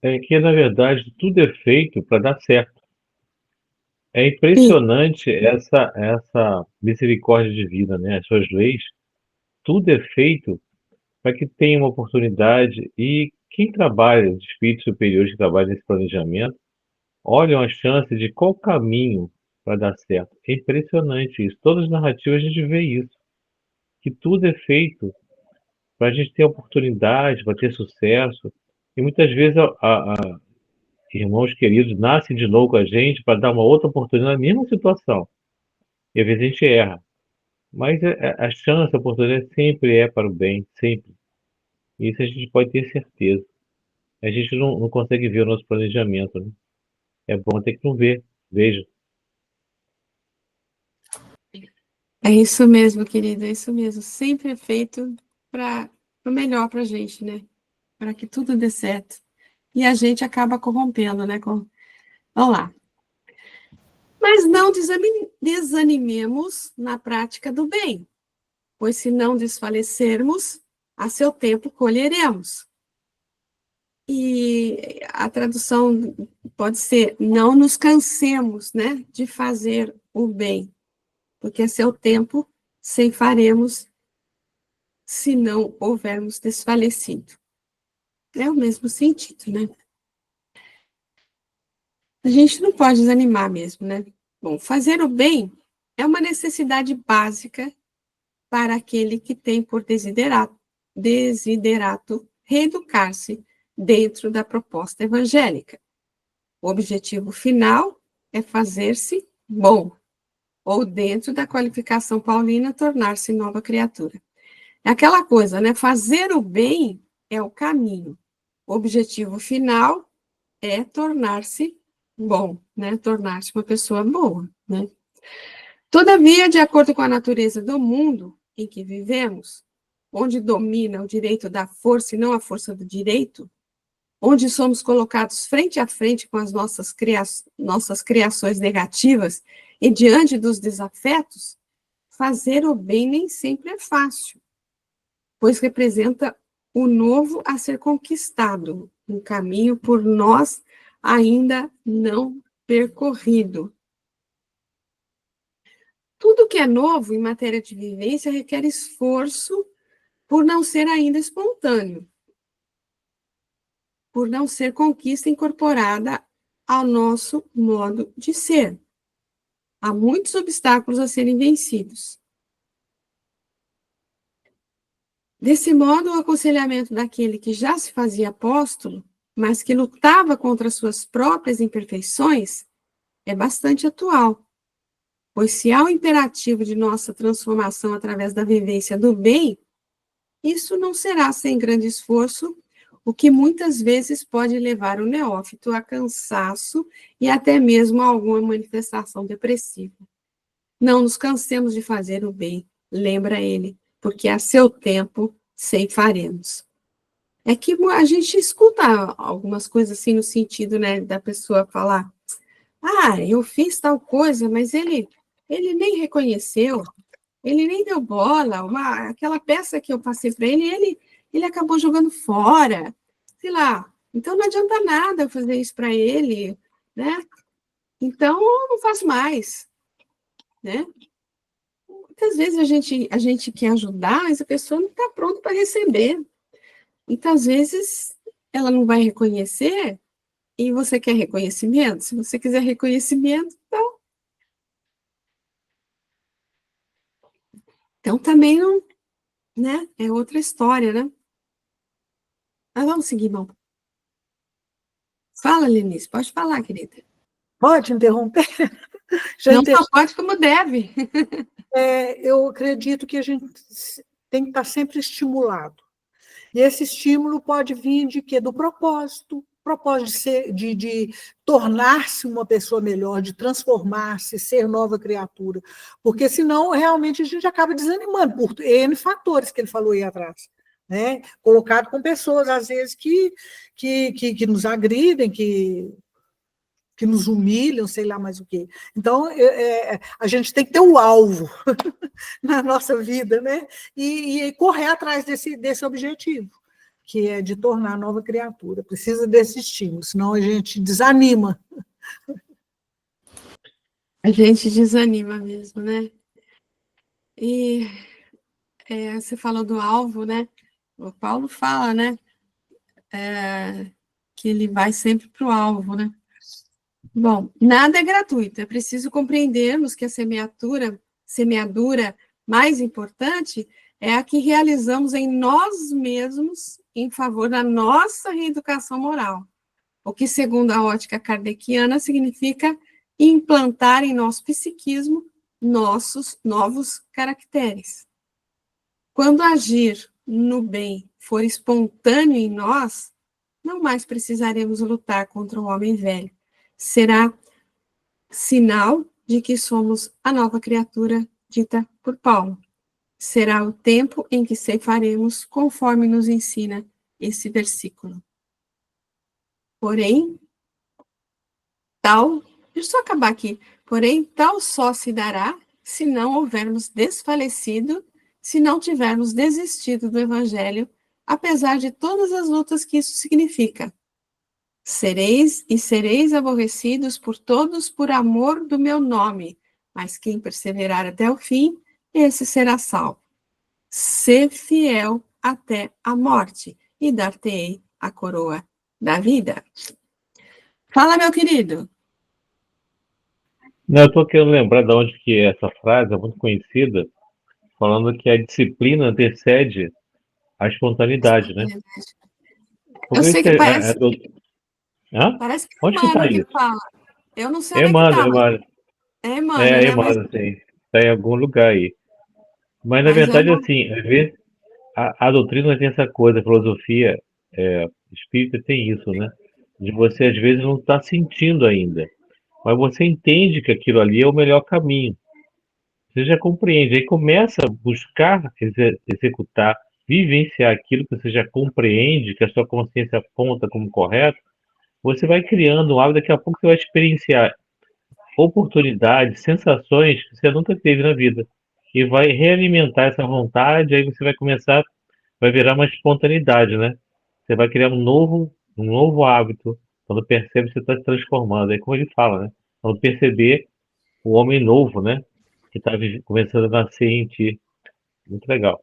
É que, na verdade, tudo é feito para dar certo. É impressionante essa misericórdia divina, né? As suas leis, tudo é feito para que tenha uma oportunidade e quem trabalha, de espíritos superiores que trabalham nesse planejamento, olham as chances de qual caminho para dar certo. É impressionante isso. Todas as narrativas a gente vê isso, que tudo é feito para a gente ter oportunidade, para ter sucesso. E muitas vezes irmãos queridos nascem de novo com a gente para dar uma outra oportunidade na mesma situação. E às vezes a gente erra. Mas a chance, a oportunidade sempre é para o bem, sempre. Isso a gente pode ter certeza. A gente não consegue ver o nosso planejamento, né? É bom ter que não ver. Veja. É isso mesmo, querida, é isso mesmo. Sempre é feito para o melhor para a gente, né? Para que tudo dê certo. E a gente acaba corrompendo, né? Vamos lá. Mas não desanimemos na prática do bem, pois se não desfalecermos, a seu tempo colheremos. E a tradução pode ser: não nos cansemos, né, de fazer o bem, porque a seu tempo ceifaremos se não houvermos desfalecido. É o mesmo sentido, né? A gente não pode desanimar mesmo, né? Bom, fazer o bem é uma necessidade básica para aquele que tem por desiderato reeducar-se dentro da proposta evangélica. O objetivo final é fazer-se bom, ou dentro da qualificação paulina, tornar-se nova criatura. É aquela coisa, né? Fazer o bem é o caminho. O objetivo final é tornar-se bom, né? Tornar-se uma pessoa boa, né? Todavia, de acordo com a natureza do mundo em que vivemos, onde domina o direito da força e não a força do direito, onde somos colocados frente a frente com as nossas criações negativas e diante dos desafetos, fazer o bem nem sempre é fácil, pois representa o novo a ser conquistado, um caminho por nós ainda não percorrido. Tudo que é novo em matéria de vivência requer esforço por não ser ainda espontâneo, por não ser conquista incorporada ao nosso modo de ser. Há muitos obstáculos a serem vencidos. Desse modo, o aconselhamento daquele que já se fazia apóstolo, mas que lutava contra suas próprias imperfeições, é bastante atual, pois se há o imperativo de nossa transformação através da vivência do bem, isso não será sem grande esforço, o que muitas vezes pode levar o neófito a cansaço e até mesmo a alguma manifestação depressiva. Não nos cansemos de fazer o bem, lembra ele, porque a seu tempo ceifaremos. É que a gente escuta algumas coisas assim no sentido, né, da pessoa falar: ah, eu fiz tal coisa, mas ele nem reconheceu, ele nem deu bola, aquela peça que eu passei para ele acabou jogando fora, sei lá. Então não adianta nada eu fazer isso para ele, né? Então eu não faço mais, né? Muitas vezes a gente quer ajudar, mas a pessoa não está pronta para receber. Então, às vezes, ela não vai reconhecer e você quer reconhecimento. Se você quiser reconhecimento, então também não, né? É outra história, né? Mas vamos seguir, irmão. Fala, Lenice, pode falar, querida. Pode interromper? Não só pode, como deve. Eu acredito que a gente tem que estar sempre estimulado. E esse estímulo pode vir de quê? Do propósito de tornar-se uma pessoa melhor, de transformar-se, ser nova criatura. Porque senão, realmente, a gente acaba desanimando por N fatores que ele falou aí atrás. Né? Colocado com pessoas, às vezes, que nos agridem, que nos humilham, sei lá mais o quê. Então, a gente tem que ter o alvo na nossa vida, né? E correr atrás desse objetivo, que é de tornar a nova criatura. Precisa desse estímulo, senão a gente desanima. A gente desanima mesmo, né? E você falou do alvo, né? O Paulo fala, né? Que ele vai sempre para o alvo, né? Bom, nada é gratuito. É preciso compreendermos que a semeadura mais importante é a que realizamos em nós mesmos em favor da nossa reeducação moral. O que, segundo a ótica kardeciana, significa implantar em nosso psiquismo nossos novos caracteres. Quando agir no bem for espontâneo em nós, não mais precisaremos lutar contra o homem velho. Será sinal de que somos a nova criatura dita por Paulo. Será o tempo em que ceifaremos, conforme nos ensina esse versículo. Porém, deixa eu só acabar aqui. Porém, tal só se dará se não houvermos desfalecido, se não tivermos desistido do Evangelho, apesar de todas as lutas que isso significa. Sereis aborrecidos por todos por amor do meu nome, mas quem perseverar até o fim, esse será salvo. Sê fiel até a morte, e dar-te-ei a coroa da vida. Fala, meu querido. Não, eu estou querendo lembrar de onde que é essa frase, é muito conhecida, falando que a disciplina antecede a espontaneidade, né? Eu sei que parece Hã? que é Onde que está Emmanuel que isso? fala. Eu não sei onde é que está, mas é Emmanuel, né? Mas Emmanuel, sim. Está em algum lugar aí. Mas, na é verdade, uma... assim, às vezes, a doutrina tem essa coisa, a filosofia espírita tem isso, né? De você, às vezes, não estar sentindo ainda. Mas você entende que aquilo ali é o melhor caminho. Você já compreende. Aí começa a buscar executar, vivenciar aquilo que você já compreende, que a sua consciência aponta como correto. Você vai criando um hábito, daqui a pouco você vai experienciar oportunidades, sensações que você nunca teve na vida. E vai realimentar essa vontade, aí você vai começar, vai virar uma espontaneidade, né? Você vai criar um novo hábito. Quando percebe, você está se transformando. É como ele fala, né? Quando perceber o homem novo, né? Que está começando a nascer em ti. Muito legal.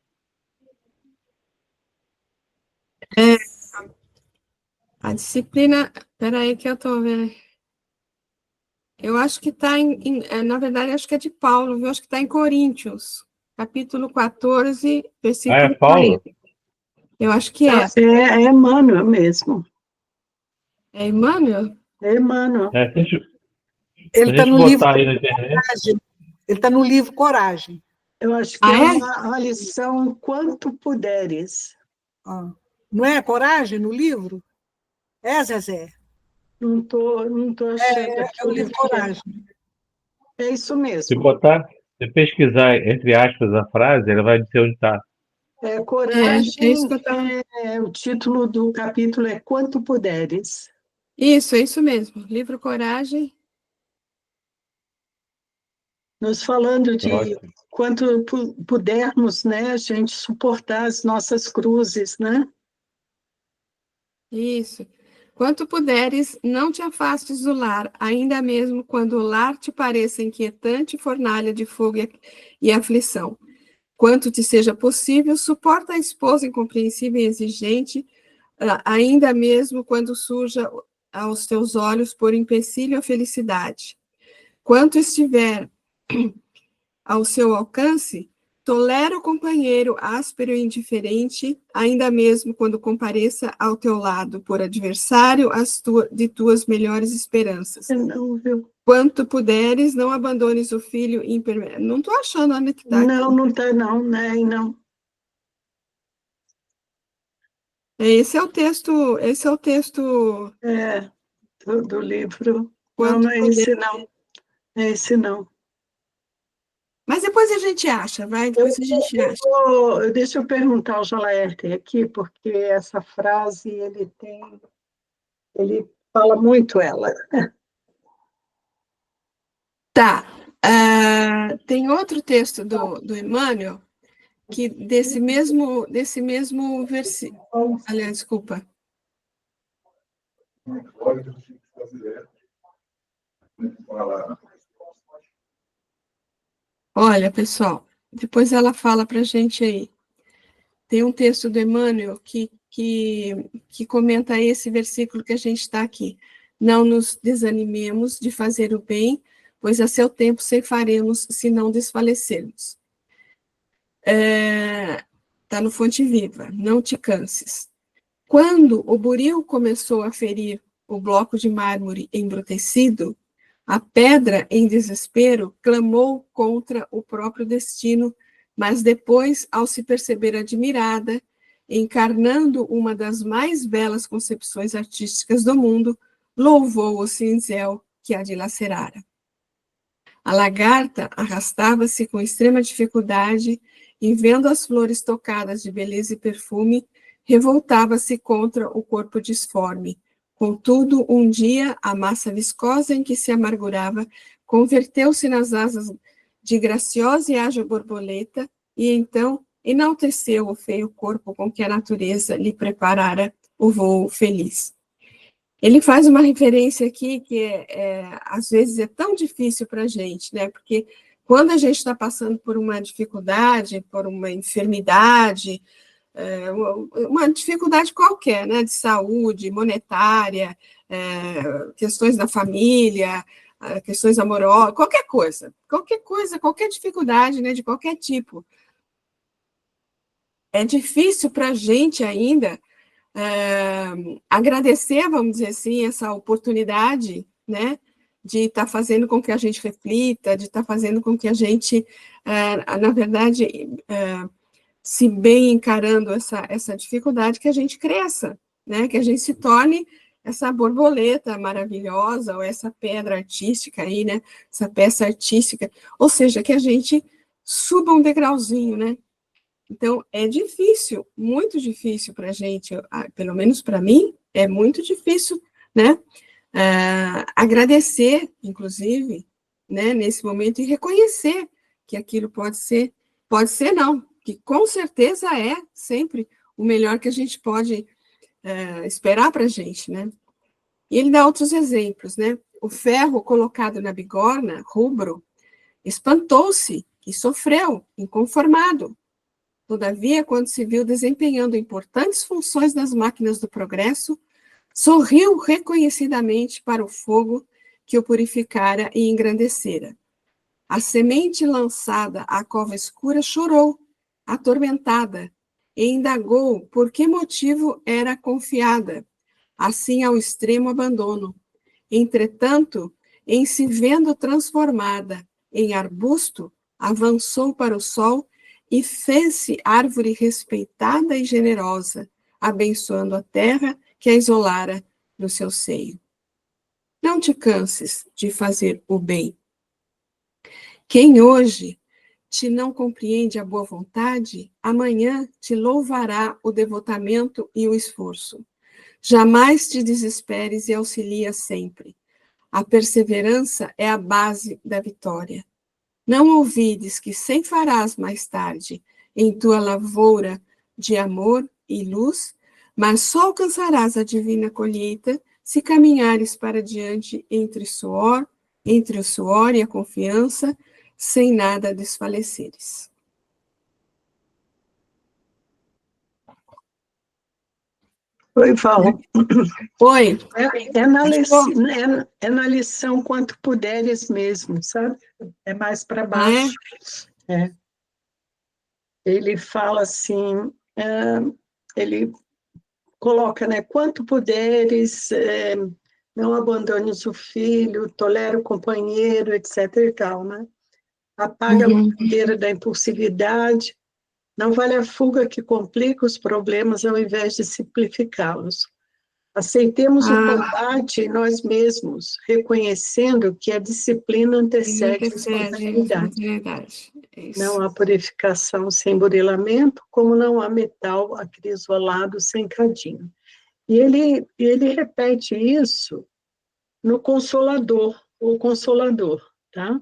A disciplina... Peraí que eu estou vendo. Eu acho que está na verdade, acho que é de Paulo, viu? Acho que está em Coríntios, capítulo 14, Ah, é versículo Paulo? 40. Eu acho que é. É Emmanuel mesmo. É Emmanuel? É Emmanuel. Se a gente, Ele está no livro botar aí na internet. Coragem. Ele está no livro Coragem. Eu acho que é uma lição quanto puderes. Não é Coragem no livro? É, Zezé? Não tô achando aqui É o livro Coragem. É isso Se mesmo. se pesquisar, entre aspas, a frase, ela vai dizer onde está. Coragem, É isso que eu estava... o título do capítulo é Quanto Puderes. Isso, é isso mesmo. Livro Coragem. Nos falando de Ótimo. quanto pudermos, né, a gente suportar as nossas cruzes, né? Isso. Quanto puderes, não te afastes do lar, ainda mesmo quando o lar te pareça inquietante fornalha de fogo e aflição. Quanto te seja possível, suporta a esposa incompreensível e exigente, ainda mesmo quando surja aos teus olhos por empecilho a felicidade. Quanto estiver ao seu alcance, tolera o companheiro áspero e indiferente, ainda mesmo quando compareça ao teu lado por adversário de tuas melhores esperanças. Não, viu? Quanto puderes, não abandones o filho impermanente. Não estou achando onde que está. Não está não, né? Não. Esse é o texto Do livro. Quanto Não é esse não. É esse não. Mas depois a gente acha, vai? Depois a gente acha. Deixa eu perguntar ao Jolaerte aqui, porque essa frase ele fala muito ela. Tá. Tem outro texto do Emmanuel, que desse mesmo versículo. Aliás, desculpa. Olha, pessoal, depois ela fala para a gente aí. Tem um texto do Emmanuel que comenta esse versículo que a gente está aqui. Não nos desanimemos de fazer o bem, pois a seu tempo ceifaremos se não desfalecermos. Está no Fonte Viva, não te canses. Quando o buril começou a ferir o bloco de mármore embrutecido, a pedra, em desespero, clamou contra o próprio destino, mas depois, ao se perceber admirada, encarnando uma das mais belas concepções artísticas do mundo, louvou o cinzel que a dilacerara. A lagarta arrastava-se com extrema dificuldade e, vendo as flores tocadas de beleza e perfume, revoltava-se contra o corpo disforme. Contudo, um dia, a massa viscosa em que se amargurava converteu-se nas asas de graciosa e ágil borboleta, e então enalteceu o feio corpo com que a natureza lhe preparara o voo feliz. Ele faz uma referência aqui que, às vezes, é tão difícil para a gente, né? Porque quando a gente está passando por uma dificuldade, por uma enfermidade, uma dificuldade qualquer, né? De saúde, monetária, questões da família, questões amorosas, qualquer coisa, qualquer dificuldade, né? De qualquer tipo. É difícil para a gente ainda agradecer, vamos dizer assim, essa oportunidade, né, de estar fazendo com que a gente reflita, de estar fazendo com que a gente, na verdade, se bem encarando essa dificuldade, que a gente cresça, né, que a gente se torne essa borboleta maravilhosa, ou essa pedra artística aí, né, essa peça artística, ou seja, que a gente suba um degrauzinho, né. Então, é difícil, muito difícil para a gente, pelo menos para mim, é muito difícil, né, agradecer, inclusive, né, nesse momento, e reconhecer que aquilo pode ser não, que com certeza é sempre o melhor que a gente pode esperar para a gente, né. E ele dá outros exemplos, né, o ferro colocado na bigorna, rubro, espantou-se e sofreu, inconformado. Todavia, quando se viu desempenhando importantes funções nas máquinas do progresso, sorriu reconhecidamente para o fogo que o purificara e engrandecera. A semente lançada à cova escura chorou, atormentada, e indagou por que motivo era confiada, assim ao extremo abandono. Entretanto, em se vendo transformada em arbusto, avançou para o sol e fez-se árvore respeitada e generosa, abençoando a terra que a isolara no seu seio. Não te canses de fazer o bem. Quem hoje te não compreende a boa vontade, amanhã te louvará o devotamento e o esforço. Jamais te desesperes e auxilia sempre. A perseverança é a base da vitória. Não ouvides que ceifarás mais tarde em tua lavoura de amor e luz, mas só alcançarás a divina colheita se caminhares para diante entre o suor e a confiança, sem nada desfaleceres. Oi, Val. Oi. É na lição quanto puderes mesmo, sabe? É mais para baixo. Ele fala assim, ele coloca, né? Quanto puderes, não abandones o filho, tolera o companheiro, etc. e tal, né? Apaga a bandeira da impulsividade. Não vale a fuga que complica os problemas ao invés de simplificá-los. Aceitemos o combate em nós mesmos, reconhecendo que a disciplina antecede a espontaneidade. Não há purificação sem burilamento, como não há metal acrisolado sem cadinho. E ele repete isso no Consolador, o Consolador, tá?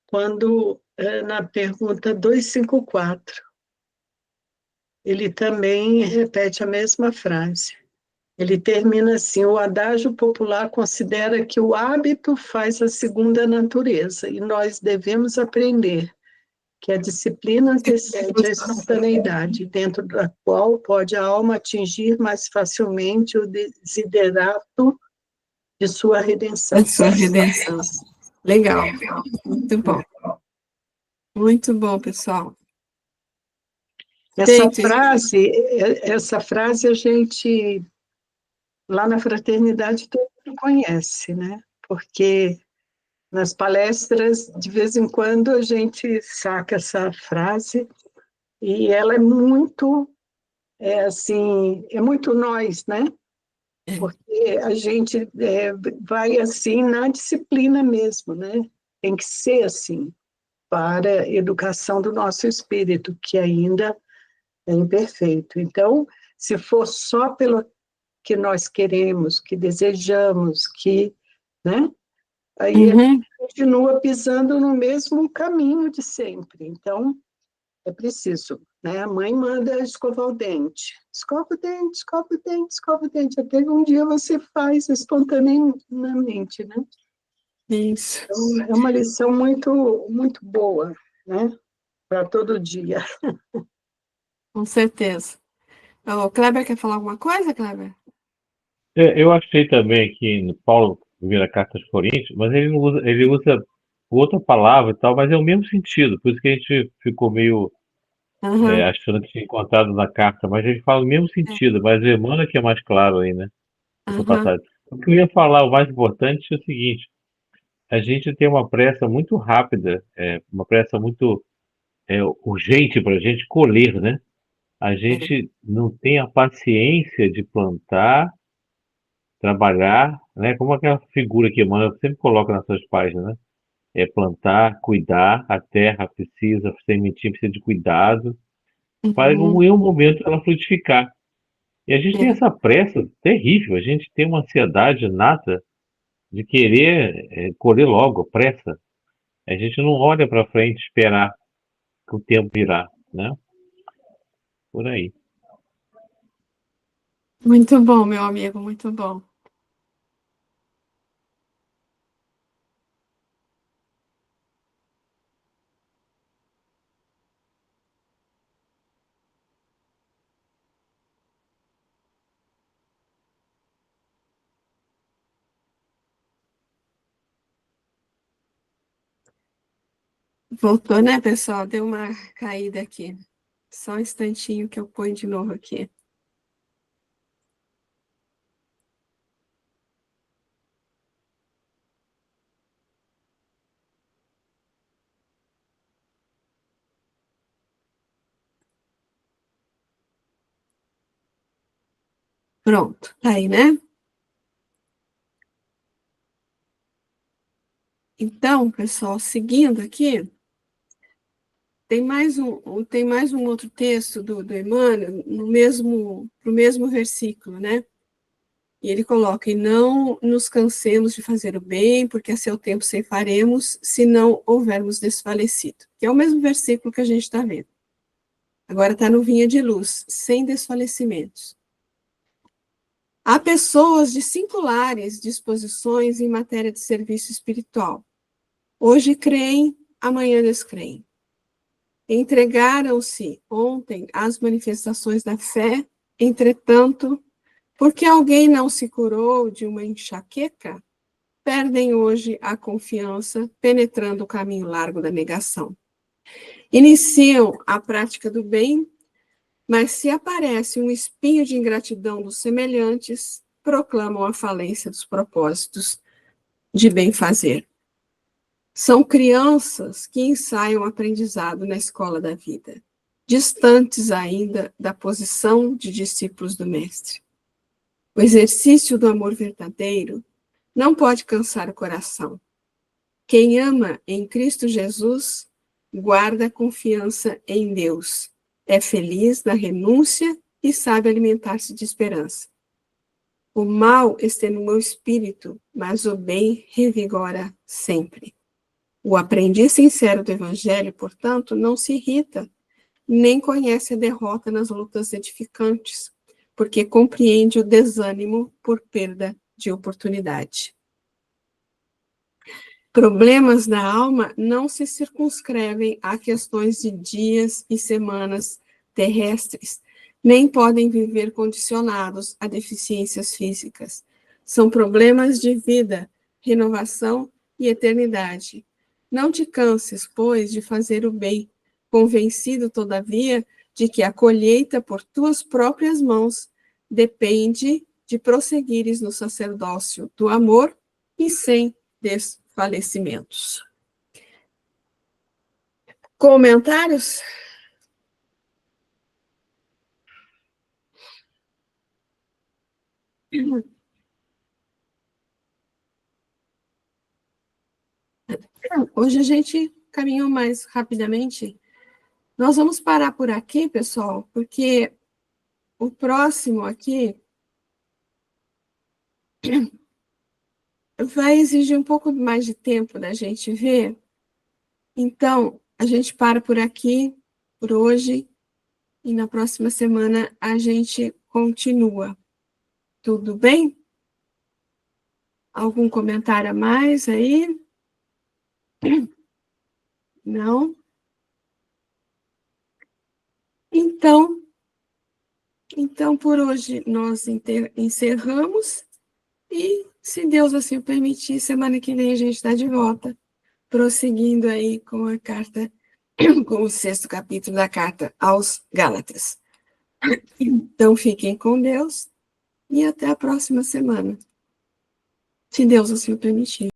Quando, na pergunta 254, ele também repete a mesma frase. Ele termina assim: o adágio popular considera que o hábito faz a segunda natureza, e nós devemos aprender que a disciplina antecede a espontaneidade, dentro da qual pode a alma atingir mais facilmente o desiderato de sua redenção. Da sua redenção. Legal. Muito bom. Muito bom, pessoal. Essa Gente, frase a gente, lá na Fraternidade, todo mundo conhece, né? Porque nas palestras, de vez em quando, a gente saca essa frase e ela é muito, é muito nós, né? Porque a gente vai assim na disciplina mesmo, né? Tem que ser assim, para a educação do nosso espírito, que ainda é imperfeito. Então, se for só pelo que nós queremos, que desejamos, né? Aí a gente continua pisando no mesmo caminho de sempre. Então, é preciso, né? A mãe manda escovar o dente. Escova o dente, escova o dente, escova o dente. Até que um dia você faz espontaneamente, né? isso. Então, é uma lição muito, muito boa, né? Para todo dia. Com certeza. O Kleber quer falar alguma coisa, Kleber? Eu achei também que no Paulo, primeira carta aos Coríntios, mas ele usa outra palavra e tal, mas é o mesmo sentido, por isso que a gente ficou meio achando que tinha encontrado na carta, mas ele fala o mesmo sentido, mas Emmanuel que é mais claro aí, né? Essa passagem. O que eu ia falar, o mais importante é o seguinte: a gente tem uma pressa muito rápida, uma pressa muito urgente para a gente colher, né? A gente não tem a paciência de plantar, trabalhar, né? Como aquela figura que Emmanuel sempre coloca nas suas páginas, né? É plantar, cuidar, a terra precisa, a sementinha precisa de cuidado, para em um momento ela frutificar. E a gente tem essa pressa terrível, a gente tem uma ansiedade nata de querer colher logo, pressa. A gente não olha para frente esperar que o tempo virá, né? Por aí. Muito bom, meu amigo, muito bom. Voltou, né, pessoal? Deu uma caída aqui. Só um instantinho que eu ponho de novo aqui. Pronto, tá aí, né? Então, pessoal, seguindo aqui, tem mais um outro texto do Emmanuel, pro mesmo versículo, né? E ele coloca: e não nos cansemos de fazer o bem, porque a seu tempo ceifaremos, se não houvermos desfalecido. Que é o mesmo versículo que a gente está vendo. Agora está no Vinha de Luz, sem desfalecimentos. Há pessoas de singulares disposições em matéria de serviço espiritual. Hoje creem, amanhã descreem. Entregaram-se ontem às manifestações da fé, entretanto, porque alguém não se curou de uma enxaqueca, perdem hoje a confiança, penetrando o caminho largo da negação. Iniciam a prática do bem, mas se aparece um espinho de ingratidão dos semelhantes, proclamam a falência dos propósitos de bem fazer. São crianças que ensaiam o aprendizado na escola da vida, distantes ainda da posição de discípulos do Mestre. O exercício do amor verdadeiro não pode cansar o coração. Quem ama em Cristo Jesus, guarda confiança em Deus, é feliz na renúncia e sabe alimentar-se de esperança. O mal extenua o espírito, mas o bem revigora sempre. O aprendiz sincero do Evangelho, portanto, não se irrita, nem conhece a derrota nas lutas edificantes, porque compreende o desânimo por perda de oportunidade. Problemas da alma não se circunscrevem a questões de dias e semanas terrestres, nem podem viver condicionados a deficiências físicas. São problemas de vida, renovação e eternidade. Não te canses, pois, de fazer o bem, convencido, todavia, de que a colheita por tuas próprias mãos depende de prosseguires no sacerdócio do amor e sem desfalecimentos. Comentários? Hoje a gente caminhou mais rapidamente. Nós vamos parar por aqui, pessoal, porque o próximo aqui vai exigir um pouco mais de tempo da gente ver. Então, a gente para por aqui, por hoje, e na próxima semana a gente continua. Tudo bem? Algum comentário a mais aí? Não? Então por hoje nós encerramos e, se Deus assim o permitir, semana que vem a gente está de volta, prosseguindo aí com a carta, com o 6º capítulo da carta aos Gálatas. Então fiquem com Deus e até a próxima semana, se Deus assim o permitir.